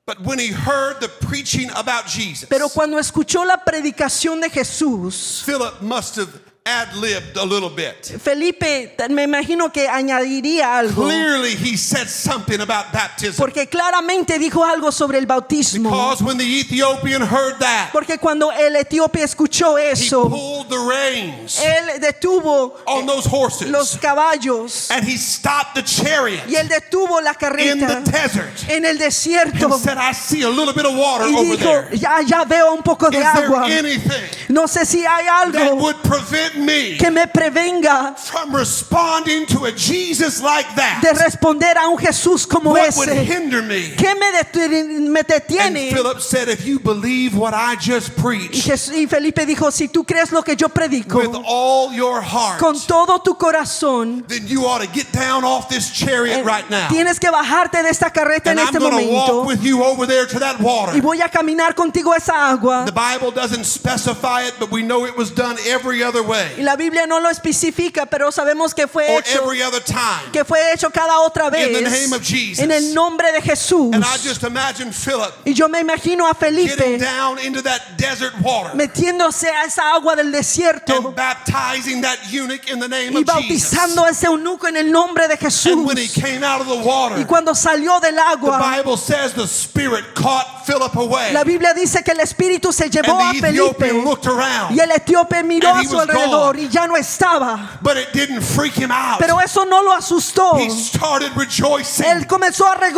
But when he heard the preaching about Jesus, Pero cuando escuchó la predicación de Jesús, Philip must have ad-libbed a little bit. Felipe, me imagino que añadiría algo, Clearly he said something about baptism. porque claramente dijo algo sobre el bautismo. Because when the Ethiopian heard that, Porque cuando el etíope escuchó he eso, pulled the reins él detuvo on those horses los caballos and he stopped the chariot y él detuvo la in the carreta desert en el desierto and said, I see a little bit of water y over there. dijo, ya veo un poco de Is there agua. anything No sé si hay that algo would prevent me que me prevenga from responding to a Jesus like de that? responder a un Jesús como What would ese. hinder me? ¿Qué me And detiene? Philip said, if you believe what I just preached Y Felipe dijo, si tú crees lo que yo predico with all your heart, con todo tu corazón, then you ought to get down off this chariot right now. tienes que bajarte de esta carreta And en I'm este going to walk momento with you over there to that water. y voy a caminar contigo a esa agua. The Bible doesn't specify it, but we know it was done every other Y way la Biblia no lo especifica, pero sabemos que fue or hecho, every other time. que fue hecho cada otra In the vez name of Jesus. en el nombre de Jesús. And I just imagine Philip Y yo me imagino a getting Felipe down into that desert water metiéndose a esa agua del desierto and baptizing that eunuch in the name y of Jesus. bautizando a ese eunuco en el nombre de Jesús. And when he came out of the water, Y cuando salió del the agua, Bible says the Spirit caught Philip away. la Biblia dice que el Espíritu se llevó a And the Felipe Ethiopian looked around y el etíope miró and a he su was alrededor Salvador y ya no estaba. But it didn't freak him out. Pero eso no lo asustó. He started rejoicing. Él comenzó a He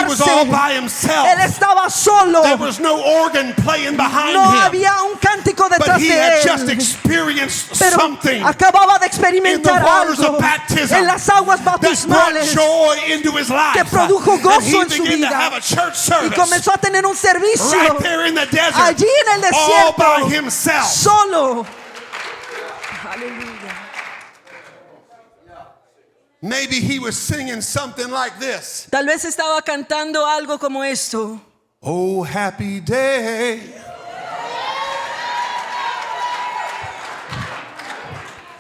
was all regocijarse. by himself. Él estaba solo. There was no organ playing behind No him. había un cántico But detrás he de had just él. experienced Pero something acababa de in the experimentar waters algo of baptism en las aguas that brought bautismales joy into his life. que produjo And gozo he en su began to vida. have a church Y service comenzó a tener un servicio right there in the desert, allí en el all by desierto, himself. solo. Aleluya. Maybe he was singing something like this. Tal vez estaba cantando algo como esto. Oh, happy day.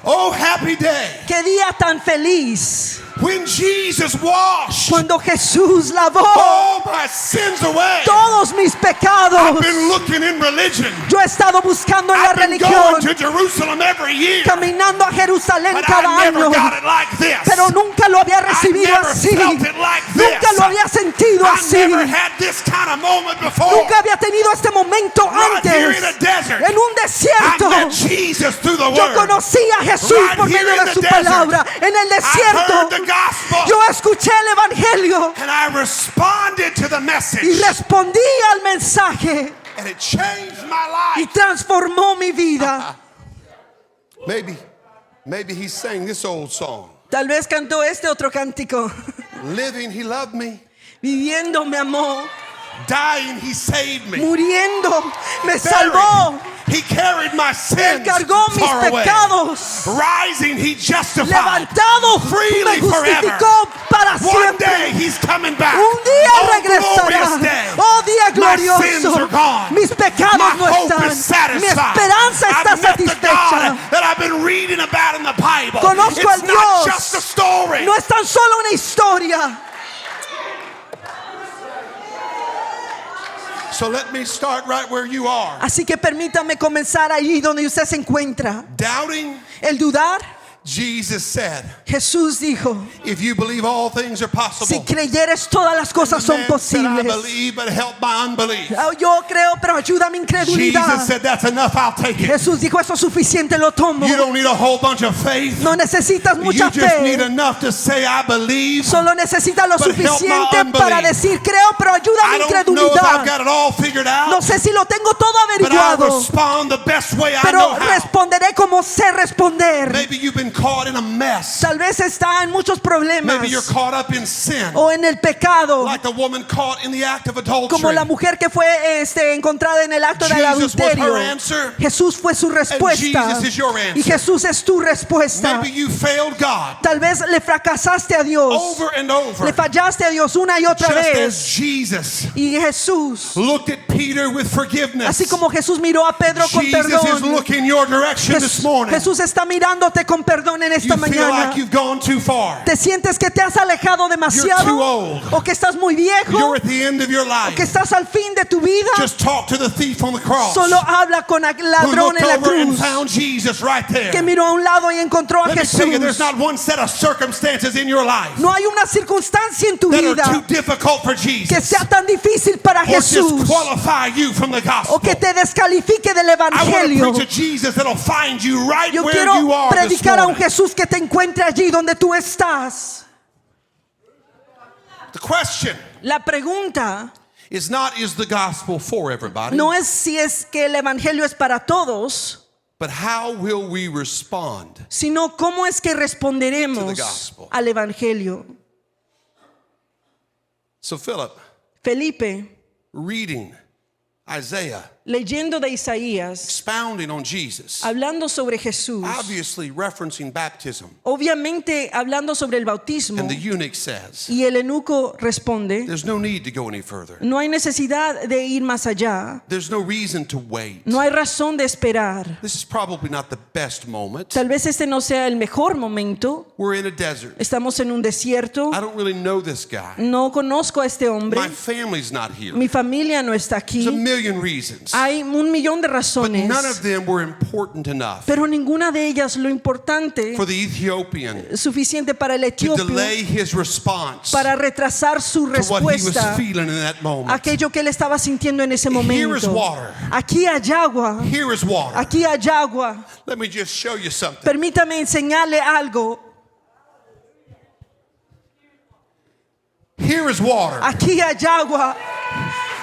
Oh, happy day. Qué día tan feliz When Jesus washed cuando Jesús lavó all my sins away. todos mis I've pecados. been looking in religion. Yo he estado buscando en la I've been religión, going to Jerusalem every year. caminando a Jerusalén But cada I never año, got it like this. pero nunca lo había recibido I never así. felt it like Nunca this. lo había sentido I así. never had this kind of moment before. Nunca había tenido este momento Right here in antes. a desert. En un I desierto. met Jesus through the Yo word. conocí a Jesús Right por here medio in de the su desert. palabra. En el I desierto heard the gospel. yo escuché el evangelio And I responded to the message. y respondí al mensaje And it changed my y life. transformó mi vida. Maybe he sang this old song. Tal vez cantó este otro cántico. Living, he loved me. Viviendo me amó, Dying, he saved me. muriendo me Buried, salvó. he carried my Él sins cargó mis far away. pecados. Rising, he justified. Levantado Freely me justificó para One day siempre. he's coming back. Un día Oh, glorious regresará. day. Oh, día My sins glorioso. are gone. Mis pecados My no hope están. is satisfied. Mi esperanza está I've met the satisfecha. God that I've been reading about in the Bible. Conozco It's al not Dios. just a story. No es tan solo una historia. So let me start right where you are. Así que permítame comenzar allí donde usted se encuentra. Doubting, El dudar, Jesus said, Jesús dijo, if you believe all things are si possible. creyeres todas las cosas son Man said, I posibles. believe, but help my unbelief. Yo creo, pero ayuda mi incredulidad. Jesus said, that's enough, I'll take it. Jesús dijo, eso es suficiente, lo tomo. You don't need a whole bunch of faith. No necesitas You mucha just need fe. enough to say, I believe. Solo necesitas lo But help my suficiente unbelief. para decir creo, pero ayuda I mi don't know if I've incredulidad. got it all figured No out, sé si lo tengo todo but I'll averiguado, respond the best way I pero know how. responderé como sé responder. Maybe you've been caught in a mess. Tal vez está en muchos problemas Maybe you're caught up in sin, o en el pecado, like the woman caught in the act of como adultery. la mujer que fue encontrada en el acto del Jesus was adulterio. her answer. Jesús fue su respuesta Jesus is your answer. y Jesús es tu respuesta. Maybe you failed God Tal vez le fracasaste a Dios, over and over, le fallaste a Dios una y otra just as vez. Jesus Y Jesús, looked at Peter with forgiveness. así como Jesús miró a Pedro con Jesus is perdón, looking your direction this morning. Jesús está mirándote con perdón en esta You feel mañana. like you've gone too far. Te sientes que te has alejado demasiado, You're too old. o que estás muy viejo, You're at the end of your life. que estás al fin de tu vida. Just talk to the thief on the cross Solo habla con el who ladrón looked en la over and cruz, found Jesus right there. que miró a un lado y encontró a Let me tell you, there's Jesús. not one set of circumstances in your life No hay una circunstancia en tu that vida are too difficult for que Jesus sea tan difícil para or Jesús, disqualify you from the o gospel. que te descalifique del I want to evangelio. preach a Jesus that'll find you right Yo where quiero you are this predicar a un morning. Jesús que te encuentre allí donde tú estás. The question La pregunta is not, is the gospel for everybody, no es si es que el evangelio es para todos, but how will we respond? sino cómo es que To the responderemos gospel. al evangelio. So Philip, Felipe, reading Isaiah, leyendo de Isaías, expounding on Jesus, hablando sobre Jesús, obviously referencing baptism, obviamente hablando sobre el bautismo, and the eunuch says, y el eunuco responde, there's no need to go any further. no hay necesidad de ir más allá, There's no reason to wait. no hay razón de esperar. This is probably not the best moment. Tal vez este no sea el mejor momento. We're in a desert. Estamos en un desierto. I don't really know this guy. No conozco a este hombre. My family's not here. Mi familia no está There's a aquí. million reasons, Hay 1,000,000 de but razones, none of them were important enough pero ninguna de ellas lo importante for the Ethiopian suficiente para el to etíope delay his response para retrasar su to what he was respuesta feeling in that moment. aquello que él estaba sintiendo en ese Here is momento. water. Aquí hay agua, Here is water. aquí hay agua. Let me just show you something. Permítame enseñarle algo. Here is water. Aquí hay agua,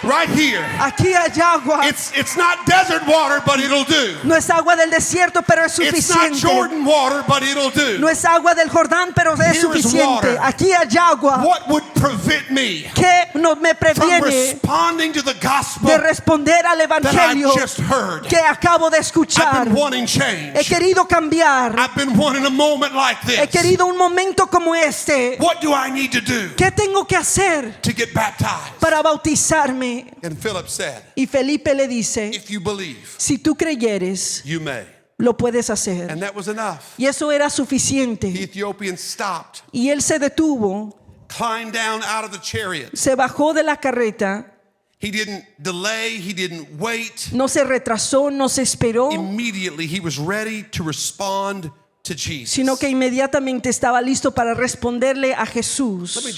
Right here. aquí hay agua. It's not desert water, but it'll do. No es agua del desierto, pero es It's not suficiente. Jordan water, but it'll do. No es agua del Jordán, pero es Here is suficiente. water. Aquí hay agua. What would prevent me ¿Qué no me from previene responding to the gospel de responder al that I evangelio just heard? que acabo de I've escuchar? been wanting He change. querido cambiar. I've been wanting a moment like He this. querido un momento como este. What do I need to do ¿Qué tengo que hacer to get baptized? para bautizarme? And Philip said, Y Felipe le dice, if you believe, si tú creyeres, you may. lo puedes hacer. And that was enough. Y eso era The suficiente. Ethiopian stopped, Y él se detuvo, climbed down out of the chariot. se bajó de la carreta, He didn't delay, he didn't wait. no se retrasó, no se esperó, Immediately he was ready to respond to Jesus. sino que inmediatamente estaba listo para responderle a Let me Jesús.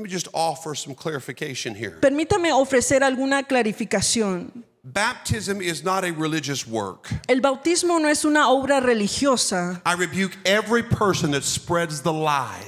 just offer some clarification here. Permítame ofrecer alguna clarificación. Baptism is not a religious work. El bautismo no es una obra religiosa. I rebuke every person that spreads the Y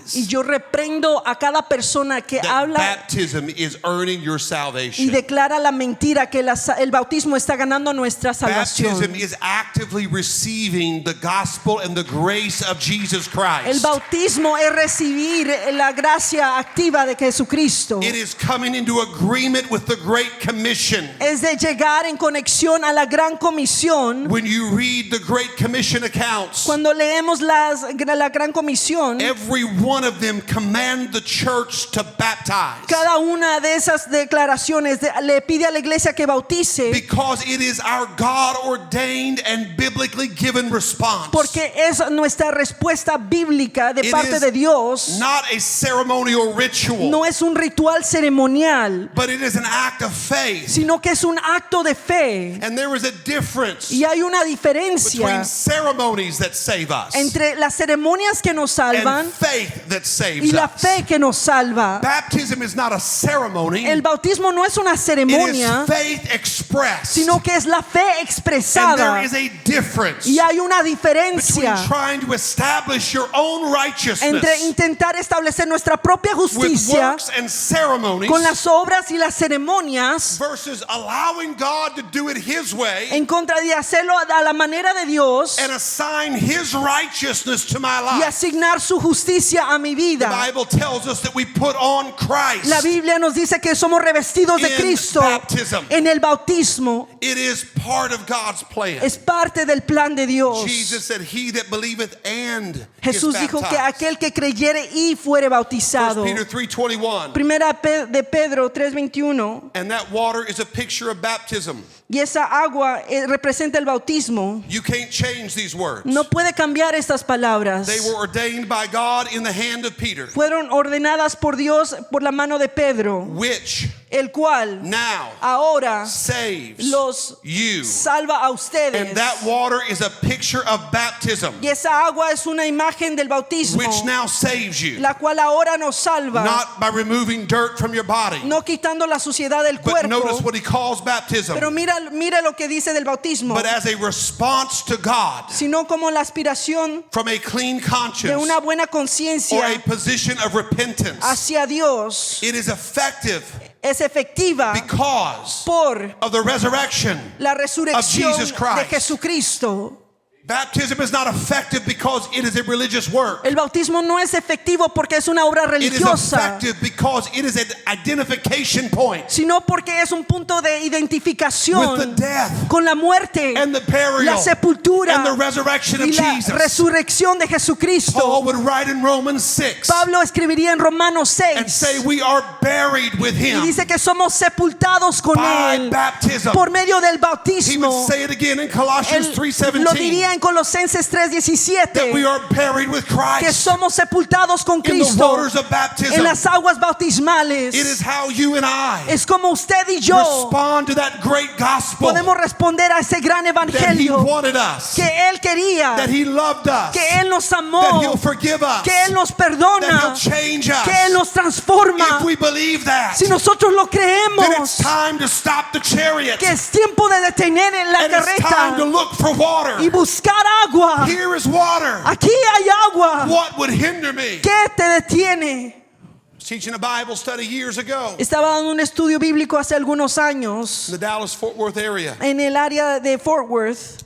lies yo reprendo a cada persona que that habla baptism is earning your y salvation. declara la mentira que el bautismo está ganando nuestra Baptism salvación. is actively receiving the gospel and the grace of Jesus El Christ. bautismo es recibir la gracia activa de Jesucristo. It is coming into agreement with the Great Commission. Es de llegar en conexión a la gran comisión. When you read the Great Commission accounts, Cuando leemos la gran comisión, every one of them command the church to baptize. cada una de esas declaraciones le pide a la iglesia que bautice, Because it is our God ordained and biblically given response. porque es nuestra respuesta bíblica de It parte is de Dios. not a ceremonial ritual, No es un ritual ceremonial, but it is an act of faith. sino que es un acto de fe. And there is a difference Y hay una between diferencia ceremonies that save us entre las ceremonias que nos salvan and faith that y saves la us. fe que nos salva. Baptism is not a ceremony, El bautismo no es una it ceremonia, is faith expressed. sino que es la fe And expresada. there is a difference Y hay una between diferencia trying to establish your own entre righteousness intentar establecer nuestra propia with justicia works and ceremonies con las obras y las ceremonias versus allowing God to do it His way en contra de hacerlo a la manera de Dios and assign His righteousness to my y life. asignar su justicia a mi The vida. Bible tells us that we put on Christ. La Biblia nos dice que somos revestidos de In Cristo baptism. en el bautismo. It is part of God's plan. Es parte del plan de Dios. Jesus said, "He that believeth and is Jesús dijo que baptized." aquel que creyere y fuere 1 bautizado. Peter 3:21. Primera de Pedro 3:21. And that water is a picture of baptism. Y esa agua representa el bautismo. You can't change these words. No puede cambiar estas palabras. They were ordained by God in the hand of Peter, Fueron ordenadas por Dios por la mano de Pedro, which el cual now ahora saves los you. salva a ustedes. And that water is a picture of baptism, Y esa agua es una imagen del bautismo, which now saves you. la cual ahora nos salva, Not by removing dirt from your body, no quitando la suciedad del but notice cuerpo. what he calls baptism. Pero mira lo que dice del bautismo, But as a response to God sino como la aspiración from a clean de conscience una buena or a conciencia position of repentance, hacia Dios. it is effective Es efectiva because por of the resurrection. la resurrección Jesus Christ. de Jesucristo. Baptism is not effective because it is a religious work. El bautismo no es efectivo porque es una obra It is religiosa, effective because it is an identification point sino porque es un punto de with the identificación death con la muerte, and the burial la sepultura and the resurrection of y la Jesus. resurrección de Jesucristo. Paul would write in Romans 6 Pablo escribiría en Romanos and 6 say we are buried with y him dice que somos sepultados con by él baptism. por medio del He bautismo. would say it again in Colossians Él lo diría 3:17. en Colosenses that we 3:17 are buried with que Christ somos sepultados con in the Cristo waters of baptism. en las aguas bautismales. It is how you and I Es como usted y yo respond to that great gospel podemos responder a ese gran that He evangelio wanted us, que Él quería, that He loved us, que Él nos that amó, He'll forgive us, que Él nos that perdona, He'll change us. que Él nos transforma. If we believe that, Si nosotros lo then it's creemos, time to stop the chariot. que es tiempo de detener en la And it's time to carreta look for water. y buscar agua. Here is water. Aquí hay agua. What would hinder me? ¿Qué te detiene? I was teaching a Bible study years ago Estaba dando un estudio bíblico hace algunos años in the Dallas-Fort Worth area. en el área de Fort Worth.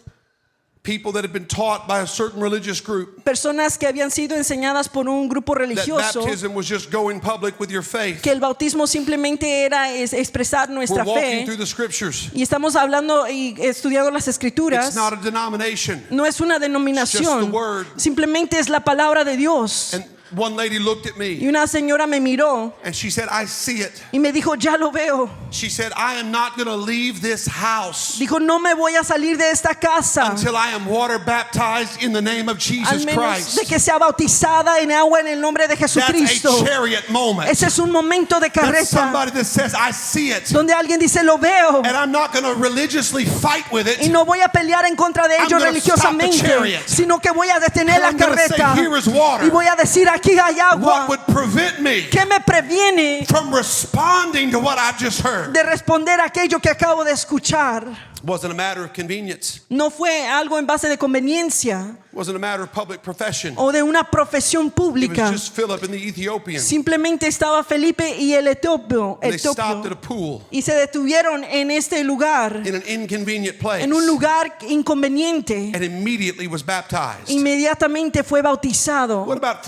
People that had been taught by a certain religious group Personas que habían sido enseñadas por un grupo that religioso baptism was just going public with your faith. que el bautismo simplemente era expresar We're nuestra walking fe. through the scriptures. Y estamos hablando y estudiando las It's escrituras. not a denomination. No es una It's just the denominación, word. simplemente es la palabra de Dios. And one lady looked at Y me una señora me miró and she said, I see it. y me dijo, ya lo veo. She said, I am not going to leave this house Dijo, no me voy a salir de esta casa until I am water baptized in the name of al Jesus menos Christ. de que sea bautizada en agua en el nombre de That's Jesucristo. a chariot moment. Ese es un momento de That's carreta somebody that says, I see it. donde alguien dice, lo veo. And I'm not going to religiously fight with Y it. no voy a pelear en contra de I'm ellos gonna stop the religiosamente, chariot. sino que voy a detener And la I'm gonna say, carreta "Here is water." y voy a decir, aquí hay agua. What would prevent me ¿Qué me previene from responding to what I've just heard? de responder aquello que acabo de escuchar? It wasn't a matter of convenience. No fue algo en base de conveniencia It wasn't a matter of public profession. o de una profesión It pública. was just Philip and the Ethiopian. Simplemente estaba Felipe y el etíope They stopped at a pool y se detuvieron en este lugar, in an inconvenient place en un lugar inconveniente. and immediately was baptized. Inmediatamente fue bautizado. What about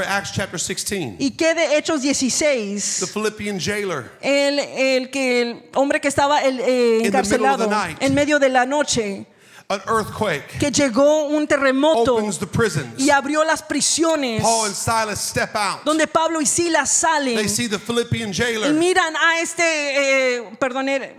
Acts chapter 16? ¿Y qué de Hechos The 16? Philippian jailer. El hombre que estaba encarcelado the night. en medio de la noche, An earthquake que llegó un terremoto opens the prisons. y abrió las prisiones, Paul and Silas step out. donde Pablo y Silas salen They see the Philippian y jailer miran a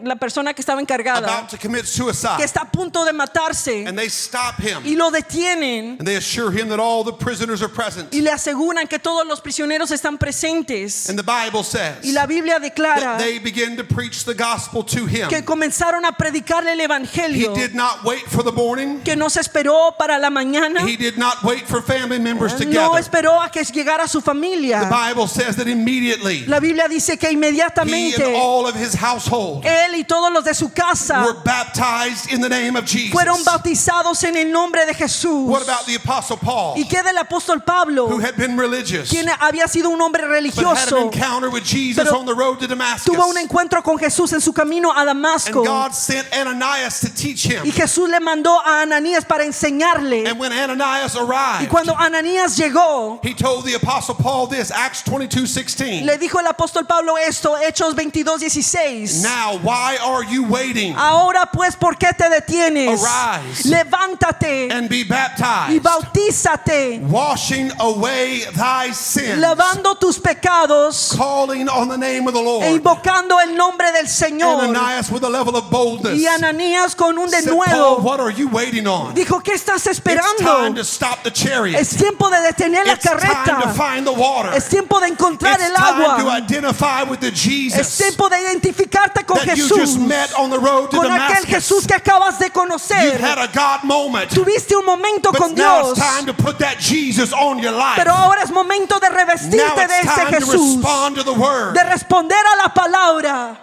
la persona que estaba encargada, about to commit que suicide. está a punto de matarse, And they stop him. y lo detienen And they assure him that all the prisoners are present. y le aseguran que todos los prisioneros están presentes. And the Bible says Y la Biblia declara that they begin to preach the gospel to him. que comenzaron a predicarle el He evangelio, did not wait for the morning. que no se esperó para la mañana, He did not wait for family members no together. esperó a que llegara su The familia. Bible says that immediately La Biblia dice que he and inmediatamente all of his household él y todos los de su casa were baptized in the name of Jesus. fueron bautizados en el nombre de Jesús. What about the Apostle Paul, ¿Y qué del apóstol Pablo, who had been religious quien había sido un hombre but had an religioso, encounter with Jesus pero on the road to Damascus? tuvo un encuentro con Jesús en su camino a And Damasco? God sent Ananias to teach him. Y Jesús le mandó a Ananías para enseñarle. And when Ananias Y arrived, cuando Ananías llegó, he told the Apostle Paul this, Acts 22:16. le dijo el apóstol Pablo esto, Hechos 22:16. Now, why are you waiting? Ahora pues, ¿por qué te detienes? Arise. Levántate And be y baptized, bautízate, washing away thy sins, lavando tus pecados calling on the name of the e Lord. invocando el nombre del Señor. Ananias with a level of boldness Y Ananías con un said, Paul, denuedo what are you waiting on? dijo, ¿qué estás It's time esperando? to stop the chariot. Es tiempo de detener la It's time to carreta. find the water. Es tiempo de encontrar It's el time to agua. identify with the Es Jesus tiempo de identificarte con that you Jesús, just met on the road to con aquel Damascus. Jesús que acabas de You've conocer. had a God moment, Tuviste un momento but con now Dios, it's time to put that Jesus on your life. pero ahora es momento de Now revestirte de it's ese time to Jesús, respond to the word. de responder a la palabra.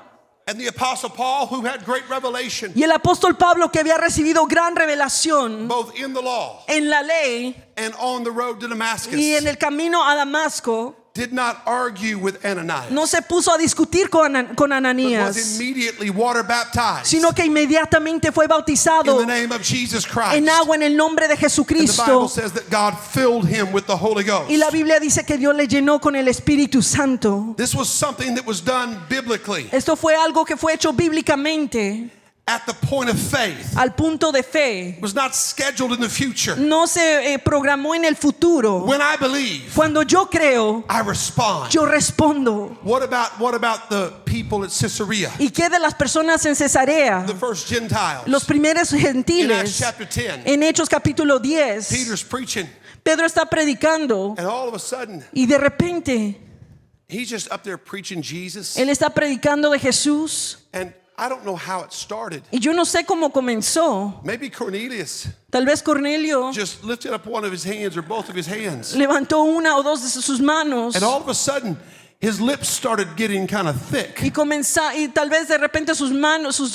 And the Apostle Paul, who had great revelation, Y el apóstol Pablo, que había recibido gran revelación both in the law en la ley and on the road to Damascus, y en el camino a Damasco, did not argue with Ananias, no se puso a discutir con but was Ananías, immediately water baptized sino que inmediatamente fue in bautizado the name of Jesus Christ. en agua en el nombre de And the Jesucristo. Bible says that God filled him with the Holy Ghost. Y la Biblia dice que Dios le llenó con el Espíritu Santo. This was something that was done biblically. Esto fue algo que fue hecho bíblicamente. at the point of faith. al punto de fe. It was not scheduled in the future. No se programó en el futuro. When I believe, Cuando yo creo, I respond. yo respondo. What about the people at Caesarea? ¿Y qué de las personas en Cesarea? The first Gentiles. Los primeros In Acts gentiles. chapter 10, En Hechos capítulo 10, Peter's preaching, Pedro está predicando and all of a sudden, y de repente he's just up there preaching Jesus. él está predicando de Jesús. And I don't know how it started. Y yo no sé cómo comenzó. Maybe Cornelius Tal vez Cornelio just lifted up one of his hands or both of his hands. levantó una o dos de sus manos And all of a sudden, his lips started getting kind of thick. y tal vez de repente sus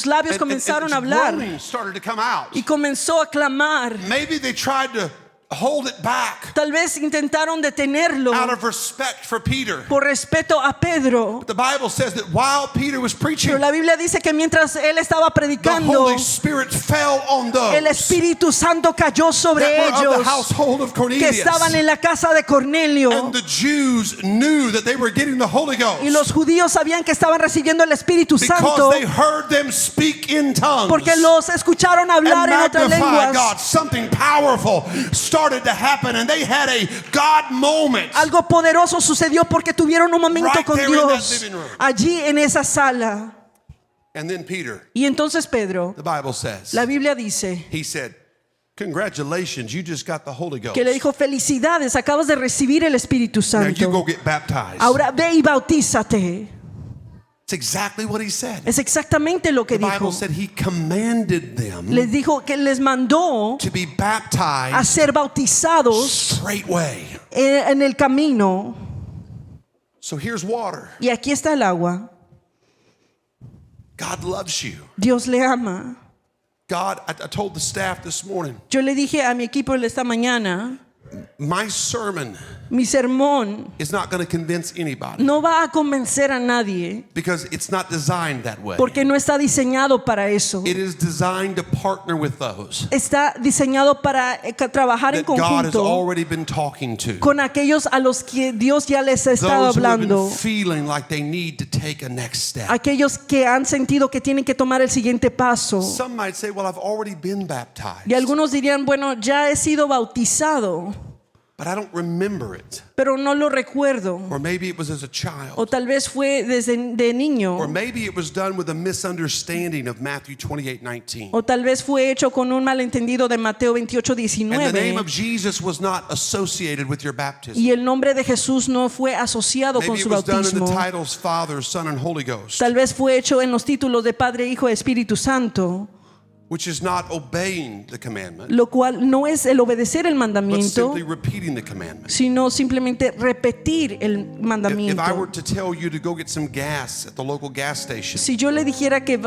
labios comenzaron a hablar groaning started to come out. y comenzó a clamar. Maybe they tried to hold it back Tal vez intentaron detenerlo out of respect for Peter. por respeto a Pedro. The Bible says that while Peter was preaching, Pero la Biblia dice que mientras él estaba the predicando, Holy Spirit fell on those el Espíritu Santo cayó sobre that were of the ellos household of que Cornelius. estaban en la casa de Cornelio. And the Jews knew that they were getting the Holy Ghost Y los judíos sabían que estaban recibiendo el Espíritu Santo because they heard them speak in tongues porque los escucharon and hablar en otras magnify lenguas. God. Something powerful started to happen, and they had a God moment. Algo poderoso sucedió porque tuvieron un momento Right con there in that Dios living room. allí en esa sala. And then Peter, Y entonces Pedro, the Bible says, la Biblia dice he said, "Congratulations, you just got the Holy Ghost. que le dijo: felicidades, acabas de recibir el Espíritu Now you go Santo. get baptized." Ahora ve y bautízate. It's exactly what he said. Es exactamente lo que The Bible dijo. said he commanded them Les dijo que les mandó to be a baptized ser bautizados straightway. en el camino. So here's water. Y aquí está el agua. God loves you. Dios le ama. God, I told the staff this morning, Yo le dije a mi equipo esta mañana, my sermon mi sermón is not going to convince anybody no va a convencer a nadie because it's not designed that way. porque no está diseñado para eso. It is designed to partner with those Está diseñado para trabajar en that God has conjunto already been talking to. con aquellos a los que Dios ya les ha estado Those who have hablando. been feeling like they need to take a next step. Aquellos que han sentido que tienen que tomar el siguiente paso. Some might say, well, I've already been baptized, Y algunos dirían, bueno, ya he sido bautizado, but I don't remember it. pero no lo recuerdo. Or maybe it was as a O child. tal vez fue desde de niño. Or maybe it was done with a misunderstanding of Matthew 28:19. O tal vez fue hecho con un malentendido de Mateo And the name 28:19. of Jesus was not associated with your baptism. Y el nombre de Jesús no fue asociado con Maybe it su was done in the bautismo. titles Father, Son, and Holy Ghost, Tal vez fue hecho en los títulos de Padre, Hijo y Espíritu Santo, which is not obeying the commandment, lo cual no es el obedecer el but mandamiento, simply repeating the commandment. sino simplemente repetir el If I were mandamiento. to tell you to go get some gas at the local gas station Si yo le dijera que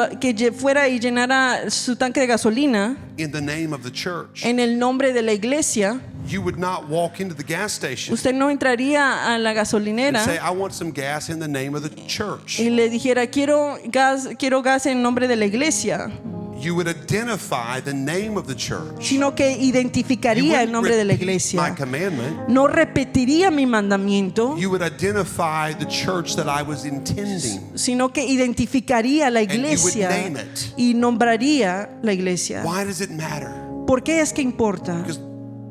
fuera y llenara su tanque de gasolina in the name of the church, en el nombre de la iglesia, you would not walk into the gas station usted no entraría a la and gasolinera say, I want some gas in the name of the church. y le dijera: quiero gas en nombre de la iglesia, You would identify the name of the church. sino que You identificaría el wouldn't nombre de la repeat my iglesia. commandment. No repetiría mi mandamiento, You would identify the church that I was intending. sino que identificaría la you would iglesia name it. y nombraría la iglesia. Why does it matter? ¿Por qué es que importa? Because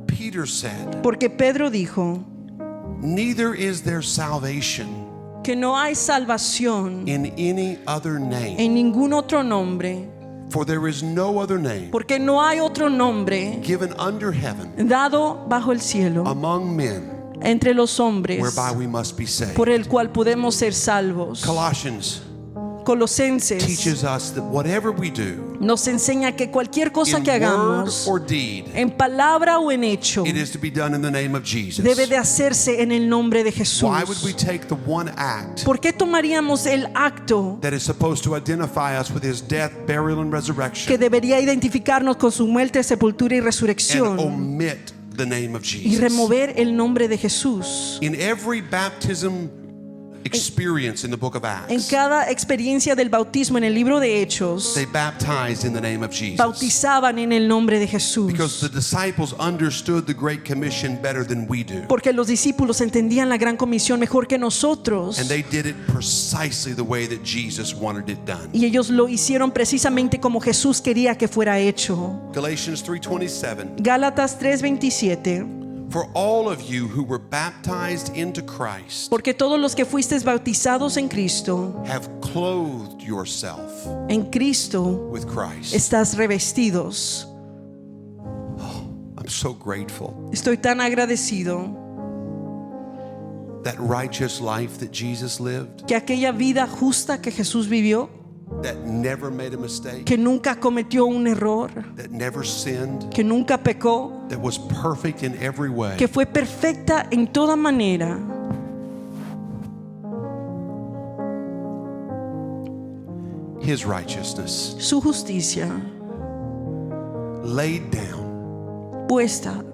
Peter said, Porque Pedro dijo neither is there salvation que no hay salvación in any other name. en ningún otro nombre, For there is no other name porque no hay otro nombre given under heaven dado bajo el cielo among men entre los hombres whereby we must be saved. por el cual podemos ser salvos. Colossians Colosenses teaches us that whatever we do, nos enseña que cualquier cosa in que word hagamos, or deed, en palabra o en hecho, it is to be done in the name of Jesus. debe de hacerse en el nombre de Jesús. Why would we take the one act ¿Por qué tomaríamos el acto that is supposed to identify us with his death, burial, and que resurrection debería identificarnos con su muerte, sepultura y and resurrección omit the name of y Jesus? remover el nombre de Jesús? In every baptism experience in the book of En Acts, cada experiencia del bautismo en el libro de Hechos, they baptized in the name of Jesus. bautizaban en el nombre de Because Jesús. the disciples understood the Great Commission better than we do. Porque los discípulos entendían la gran comisión mejor que nosotros. And they did it precisely the way that Jesus wanted it done. Y ellos lo hicieron precisamente como Jesús quería que fuera hecho. Galatians 3:27. Gálatas 3:27. For all of you who were baptized into Christ Porque todos los que fuisteis bautizados en Cristo, have clothed yourself en Cristo with Christ. estás revestidos. I'm so grateful. Estoy tan agradecido That righteous life that Jesus lived, que aquella vida justa que Jesús vivió, that never made a mistake, que nunca cometió un error, that never sinned, que nunca pecó, that was perfect in every way. que fue perfecta en toda manera. His righteousness Su justicia laid down. puesta.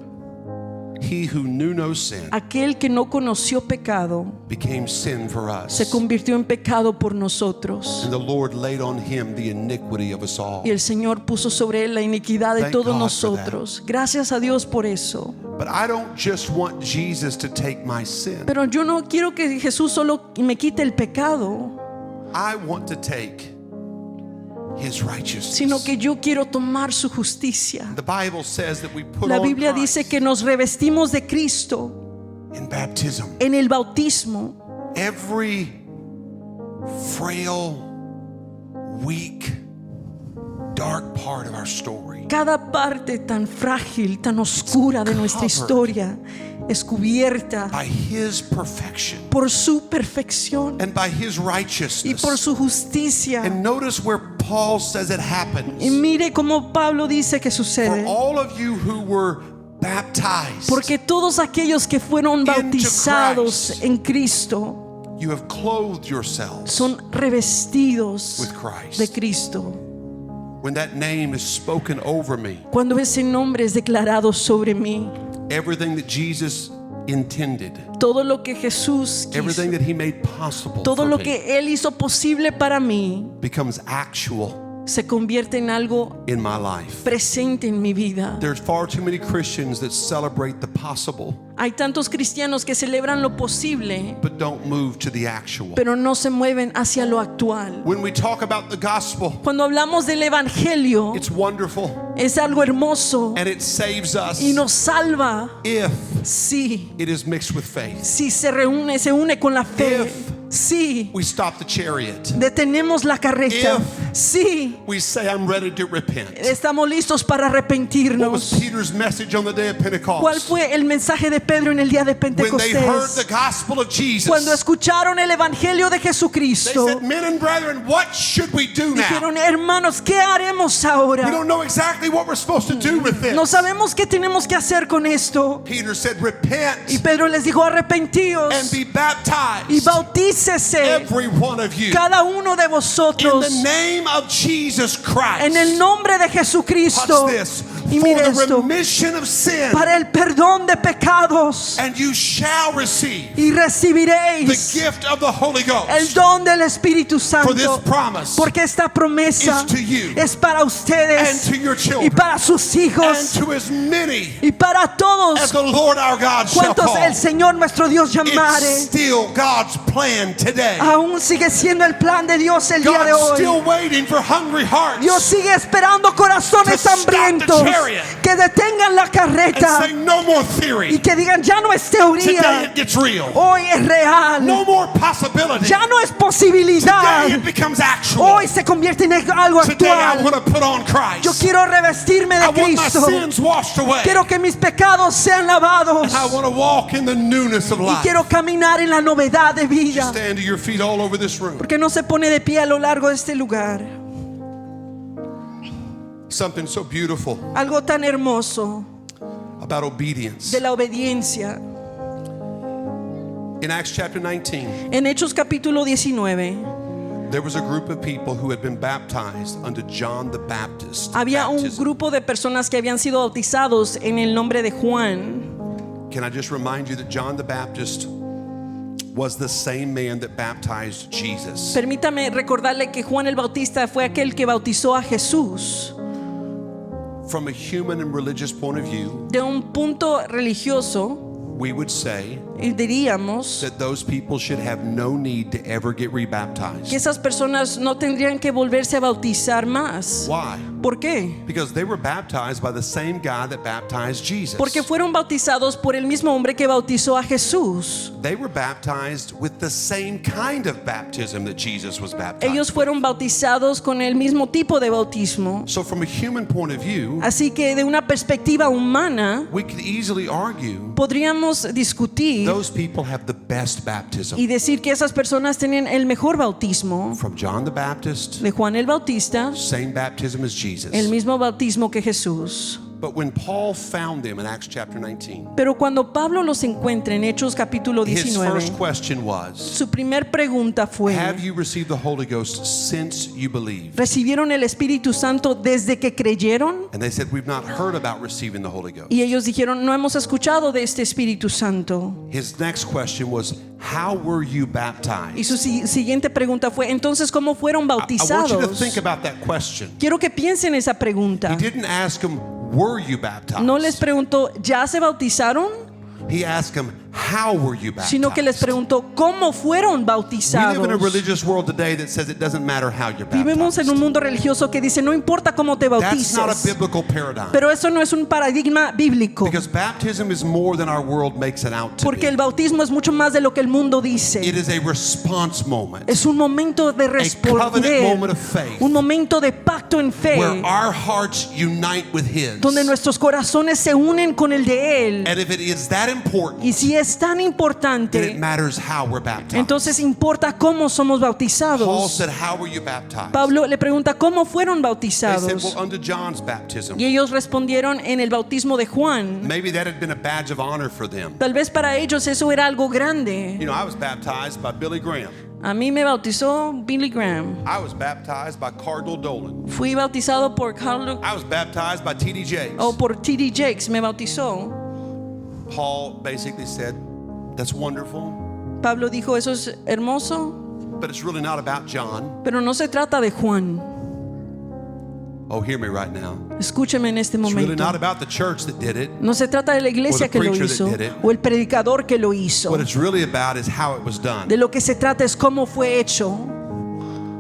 He who knew no sin Aquel que no conoció pecado became sin for us. se convirtió en pecado por nosotros. And the Lord laid on him the iniquity of us all. Y el Señor puso sobre él la iniquidad de Thank todos God for nosotros. Gracias a Dios por eso. But I don't just want Jesus to take my sin. Pero yo no quiero que Jesús solo me quite el pecado, I want to take his righteousness. sino que yo quiero tomar su justicia. The Bible says that we put La on Biblia Christ dice que nos revestimos de Cristo in baptism. en el bautismo. Every frail, weak, dark part of our story Cada parte tan frágil, tan oscura de nuestra historia es cubierta by his perfection por su perfección and by his y righteousness. por su justicia. And notice where Paul says it happens. Y mire cómo Pablo dice que For sucede. all of you who were baptized, Porque todos aquellos que fueron Into bautizados Christ. en Cristo you have clothed yourselves son revestidos with Christ. de Cristo. When that name is spoken over me, Cuando ese nombre es declarado sobre mí, everything that Jesus intended, todo lo que Jesús quiso, everything that he made possible todo for lo me, que Él hizo posible para mí, becomes actual se convierte en algo in my life. presente en mi vida. There's far too many Christians that celebrate the possible Hay tantos cristianos que celebran lo posible, but don't move to the actual. pero no se mueven hacia lo actual. When we talk about the gospel, Cuando hablamos del Evangelio, it's wonderful es algo hermoso and it saves us y nos salva if si it is mixed with faith. se une con la fe. If Si we stop the chariot, detenemos la carreta. Si we say, I'm ready to repent. estamos listos para What was arrepentirnos. Peter's message on the day of Pentecost? ¿Cuál fue el mensaje de Pedro en el día de When they heard Pentecostés? the gospel of Jesus, Cuando escucharon el Evangelio de they Jesucristo, said, men and brethren, what should we do now? dijeron, hermanos, ¿qué haremos We ahora? don't know exactly what we're supposed to do with No this. sabemos qué tenemos que hacer con esto. Peter said, Y repent Pedro les dijo, arrepentíos and be y baptized, bautícese every one of you, cada uno de in vosotros the name of Jesus Christ. en el nombre de Jesucristo. Watch this. Y For mire the esto, remission of sin, para el perdón de pecados, and you shall receive y the recibiréis gift of the Holy el Ghost. don del Espíritu For this Santo. promise Porque esta promesa is to you es para and ustedes to your y children para sus and hijos to as many y para as todos the Lord our God shall cuantos call. el Señor nuestro Dios llamare. It's still God's plan today. Aún sigue siendo el plan de Dios el día de God's hoy. still waiting for hungry hearts Dios sigue esperando corazones To stop the hambrientos chariot. que detengan la and carreta say, no more y theory. que digan, ya no es Today teoría, it gets real. hoy es real, No more possibility. ya no es Today posibilidad, it becomes actual. hoy se convierte en algo Today I actual. want to put on Yo Christ. quiero revestirme I de want my Cristo, sins washed away. quiero que mis pecados sean lavados I want to walk in the newness of y life. quiero caminar en la novedad de vida. Just stand to your feet all over this room. Porque no se pone de pie a lo largo de este lugar. Something so beautiful Algo tan hermoso about obedience. de la obediencia. In Acts chapter 19, En Hechos capítulo 19 there was a group of people who had been baptized under John the Baptist. había un baptism. grupo de personas que habían sido bautizados en el nombre de Juan. Can I just remind you that John the Baptist was the same man that baptized Jesus. Permítame recordarle que Juan el Bautista fue aquel que bautizó a Jesús. From a human and religious point of view, De un punto religioso, we would say diríamos that those people should have no need to ever get que rebaptized. esas personas no tendrían que volverse a bautizar más. Why? ¿Por qué? Because they were baptized by the same guy that baptized Jesus. Porque fueron bautizados por el mismo hombre que bautizó a Jesús. They were baptized with the same kind of baptism that Jesus was baptized. Ellos fueron bautizados con el mismo tipo de bautismo. So from a human point of view, Así que de una perspectiva humana we could easily argue podríamos discutir those people have the best baptism. y decir que esas personas tienen el mejor bautismo. From John the Baptist, De Juan el Bautista, same baptism as Jesus. el mismo bautismo que Jesús. But when Paul found them in Acts chapter 19, Pero cuando Pablo los encuentra en Hechos capítulo his 19, first question was, su primer pregunta fue: have you received the Holy Ghost since you believed? ¿recibieron el Espíritu Santo desde que creyeron? And they said, we've not heard about receiving the Holy Ghost. Y ellos dijeron: no hemos escuchado de este Espíritu Santo. His next question was, how were you Y baptized? su siguiente pregunta fue: entonces, ¿cómo fueron I want you to bautizados? think about that question. Quiero que piensen esa pregunta. He didn't ask them, were you baptized? No les preguntó: ¿ya se bautizaron? He asked them, how were you baptized? Sino que les preguntó: ¿cómo fueron We bautizados? live in a religious world today that says it doesn't matter how you're Vivimos en un baptized. mundo religioso que dice: no importa cómo te That's not a bautices. biblical paradigm. Pero eso no es un paradigma bíblico, Because baptism is more than our world makes it out to porque be. el bautismo es mucho más de lo que el mundo It dice. is a response moment Es un momento de covenant responder, moment of faith, un momento de pacto en fe, where our hearts unite with His. donde nuestros corazones se unen con el de Él. And if it is that important, Y si es tan then it importante, matters how we're baptized. entonces importa cómo somos Paul bautizados. said, how were you baptized? Pablo le pregunta: ¿cómo fueron They said, bautizados? well, under John's baptism. Y ellos respondieron: en el bautismo de Juan. Maybe that had been a badge of honor for them. Tal vez para ellos eso era algo grande. You know, I was baptized by Billy Graham. A mí me bautizó Billy Graham. I was baptized by Cardinal Dolan. Fui bautizado por Carlos I was baptized by T.D. Jakes. o por T.D. Jakes me bautizó. Paul basically said, that's wonderful, Pablo dijo: eso es hermoso, but it's really not about John. pero no se trata de Juan. Oh, hear me right now. Escúcheme en este It's really momento. not about the church that did it. No se trata de la iglesia Or the que lo preacher that hizo did it. o el predicador que lo hizo. What it's really about is how it was done. De lo que se trata es cómo fue hecho,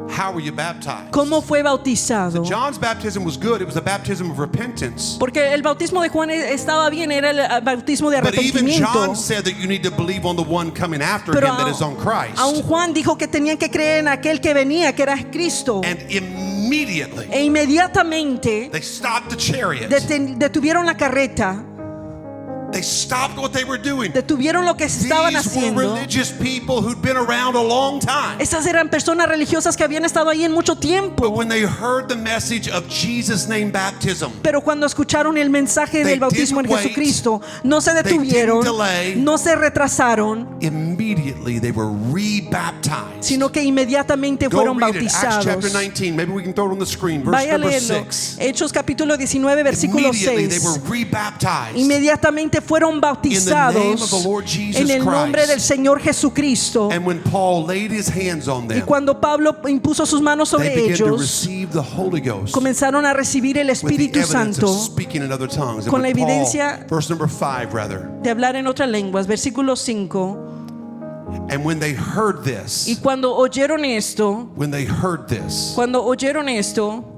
How were you baptized? cómo fue bautizado. John's baptism was good. It was a baptism of repentance. Porque el bautismo de Juan estaba bien, era el bautismo de But even arrepentimiento. John said that you need to believe on the one coming after Pero him that is on Christ. aún Juan dijo que tenían que creer en aquel que venía, que era Cristo. And immediately E inmediatamente they stopped the chariot. detuvieron la carreta, They stopped what they were doing. detuvieron lo que se estaban These were haciendo. religious people who'd been around a long time. Estas eran personas religiosas que habían estado ahí en mucho But tiempo. when they heard the message of Jesus' name baptism, Pero cuando escucharon el mensaje They del bautismo en didn't wait. Jesucristo, no se They detuvieron, didn't delay. no se retrasaron, immediately they were rebaptized. sino que inmediatamente Go fueron read it. Acts chapter bautizados. 19. Maybe we can throw it on the screen. Verse Vaya a number leerlo. 6. Hechos capítulo 19, versículo Immediately they 6. were rebaptized. Inmediatamente fueron In the name of bautizados the Lord Jesus en el nombre Christ. del Señor Jesucristo. And when Paul laid his hands on Y them, cuando Pablo impuso sus manos they sobre began to ellos, receive the Holy Ghost comenzaron a recibir el with the Espíritu evidence Santo of speaking in other tongues. And con la when Paul, evidencia verse number 5 rather. de hablar en otras lenguas. Versículo 5. And when they heard this, Y cuando oyeron esto,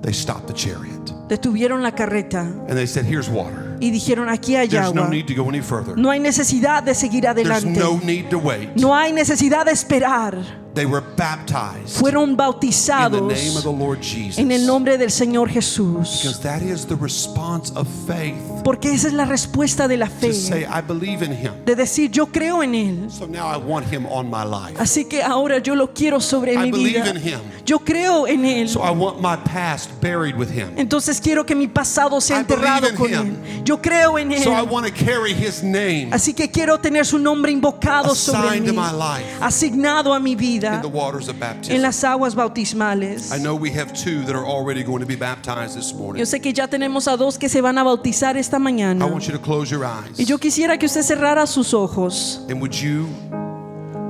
they stopped the chariot. detuvieron la carreta And they said, here's water. y dijeron: aquí hay There's no agua. need to go any further. No hay necesidad de seguir There's adelante. no need to wait. No hay necesidad de esperar. They were baptized Fueron in the bautizados name of the Lord Jesus. en el nombre del Señor Jesús. Because that is the response of faith. Porque esa es la respuesta de la To say, fe. I believe in him. De decir: yo creo en Él. So now I want him on my life. Así que ahora yo lo quiero sobre I mi believe vida. in him. Yo creo en Él. So I want my past buried with him. Entonces quiero que mi pasado sea I believe enterrado in con him. Él. Yo creo en So I Él. want to carry his name Así que quiero tener su nombre invocado sobre assigned to mí, my life asignado a mi in vida the waters of en baptism. las aguas bautismales. I know we have 2 that are already going to be baptized this morning. Yo sé que ya tenemos a 2 que se van a bautizar esta I mañana. want you to close your eyes. Y yo quisiera que usted cerrara sus ojos And would you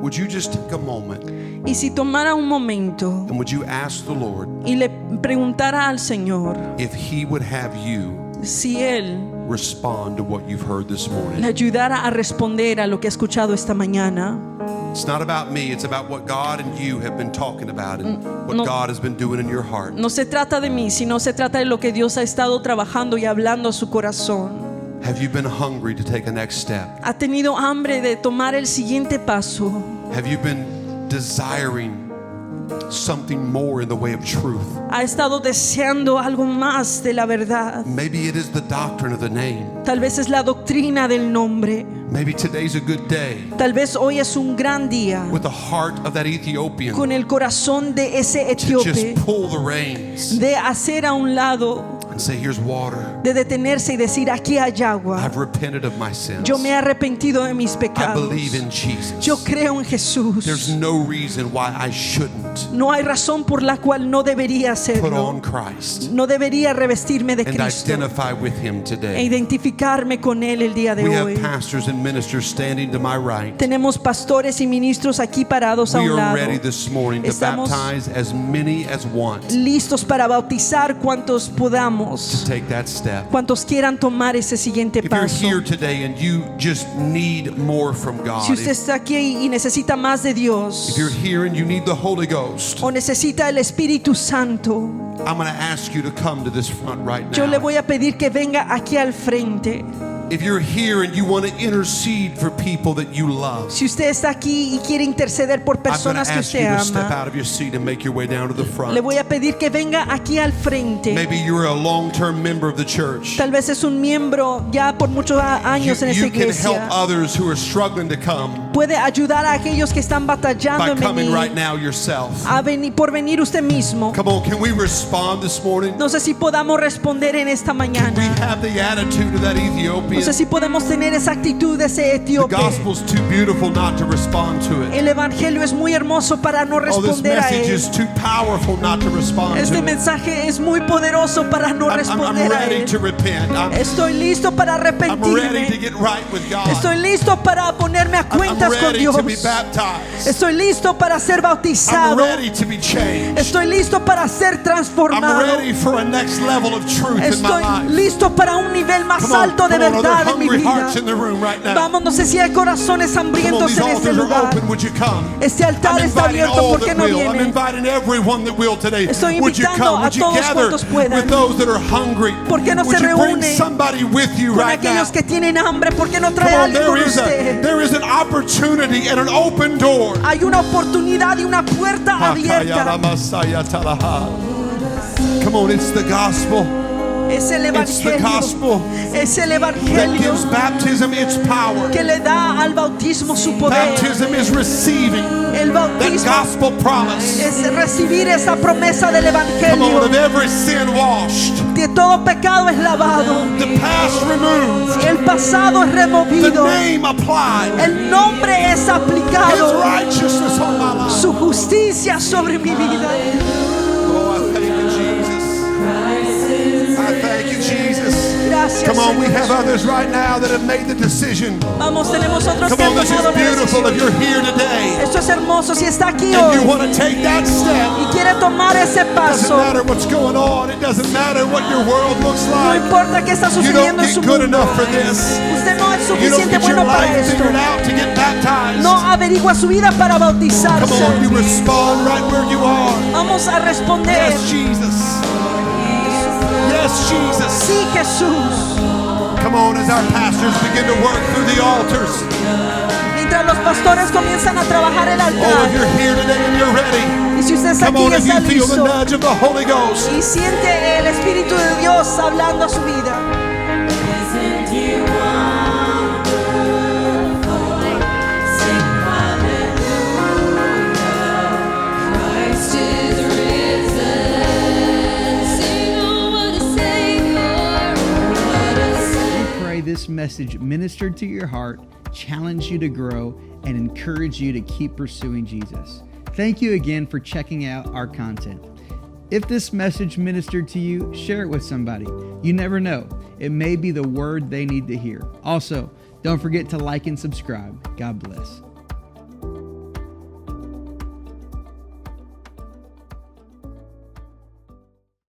would you just take a moment Y si tomara un momento and would you ask the Lord y le preguntara al Señor if He would have you si Él respond to what you've heard this morning? le ayudara a responder a lo que ha escuchado esta mañana. It's not about me, it's about what God and you have been talking about and what No. God has been doing in your heart. No se trata de mí, sino se trata de lo que Dios ha estado trabajando y hablando a su corazón. Have you been hungry to take a next step? ¿Ha tenido hambre de tomar el siguiente paso? Have you been desiring something more in the way of truth? ¿Ha estado deseando algo más de la verdad? Maybe it is the doctrine of the name. Tal vez es la doctrina del nombre. Maybe today's a good day Tal vez hoy es un gran día with the heart of that Ethiopian con el corazón de ese to etíope, just pull the reins de hacer a un lado, and say, here's water. de detenerse y decir: aquí hay agua. I've repented of my sins. Yo me he arrepentido de mis I pecados. believe in Jesus. Yo creo en Jesús. There's no reason why I shouldn't No hay razón por la cual no debería put on hacerlo. Christ No debería revestirme de and Cristo identify with Him e today. identificarme con Él el día de We have hoy. pastors and ministers standing to my right. Tenemos pastores y ministros aquí parados a We un are lado, ready this morning to Estamos baptize as many as want to listos para bautizar cuantos podamos, take that step. cuantos quieran tomar ese siguiente If you're paso. here today and you just need more from God, Si usted está aquí y necesita más de Dios, if you're here and you need the Holy Ghost, o necesita el Espíritu Santo, I'm going to ask you to come to this front right yo le now. voy a pedir que venga aquí al frente. If you're here and you want to intercede for people that you love, Si usted está aquí y quiere interceder por I'm going to personas que ask you usted to step ama, out of your seat and make your way down to the le front. voy a pedir que venga aquí al frente. Maybe you're a long-term member of the church. Tal vez es un miembro ya por muchos años en esa You can help iglesia. others who are struggling to come Puede ayudar a aquellos que están batallando by en coming right venir, now yourself. por venir usted mismo. Come on, can we respond this morning? No sé si podamos responder en esta We mañana. have the attitude of that Ethiopian. No sé si podemos tener esa actitud de ese The etíope. gospel's too beautiful not to respond to it. El evangelio es muy hermoso para no Oh, this responder a message él. is too powerful not to respond Este to it. mensaje es muy poderoso para no I'm responder a ready él. to repent. Estoy listo para I'm ready to arrepentirme. get right with God. Estoy listo para ponerme a I'm cuentas con ready Dios. to be baptized. Estoy listo para ser I'm bautizado. ready to be changed. Estoy listo para ser I'm transformado. ready for a next level of truth in my Estoy life. listo para un nivel más Come on, alto de come on, are there verdad en mi hungry vida. hearts in the room right now? Vamos, no sé si hay corazones Come on, hambrientos these en este altars are lugar. open. Would you come? Este altar I'm está inviting abierto. all ¿Por qué that no will. I'm vienen? inviting everyone that will today. Estoy Would you invitando come? a Would you todos gather cuantos puedan. with those that are hungry? ¿Por qué no Would se you bring reúne somebody with you Con right now? aquellos que tienen hambre, ¿por qué no trae Come a on, alguien con usted? there is an opportunity and an open door. Hay una oportunidad y una puerta abierta. Come on, it's the gospel Es el It's the evangelio. gospel Es el that evangelio gives baptism its power. que le da al bautismo su poder. Baptism is receiving El that bautismo gospel promise. es recibir esa promesa del Come on, evangelio. of every sin washed, Que todo pecado es lavado. the past removed, El pasado es the removido. name applied, El nombre es His aplicado. righteousness on my life. Su justicia sobre mi vida. Oh, I thank you, Jesus. I thank you, Jesus. Gracias, Come on, we Señor. have others right now that have made the decision. Vamos, tenemos otros Come que han on, this is tomado la beautiful if decisión. you're here today Esto es hermoso. Si está aquí and you hoy want to take that step. y quiere tomar ese Doesn't paso, matter what's going on. It doesn't matter what your world looks no like. importa qué está You don't sucediendo en get su good mundo. enough for this. Usted no es You don't suficiente get your bueno para life esto. figured out to get baptized. No averigua su vida para Come bautizarse. on, you respond right where you are. Vamos a responder. Yes, Jesus. Yes, Jesus. Sí, Jesús. Come on, as our pastors begin to work through the altars. Mientras los pastores comienzan a trabajar el Oh, if altar. you're here today and you're ready, Y si usted está come aquí on, y if you está feel the listo nudge of the Holy Ghost. y siente el Espíritu de Dios hablando a su vida. Isn't he wonderful? Sing hallelujah. Christ is risen. Sing, oh, what a Savior, what a Savior. We pray this message ministered to your heart, challenge you to grow, and encourage you to keep pursuing Jesus. Thank you again for checking out our content. If this message ministered to you, share it with somebody. You never know, it may be the word they need to hear. Also, don't forget to like and subscribe. God bless.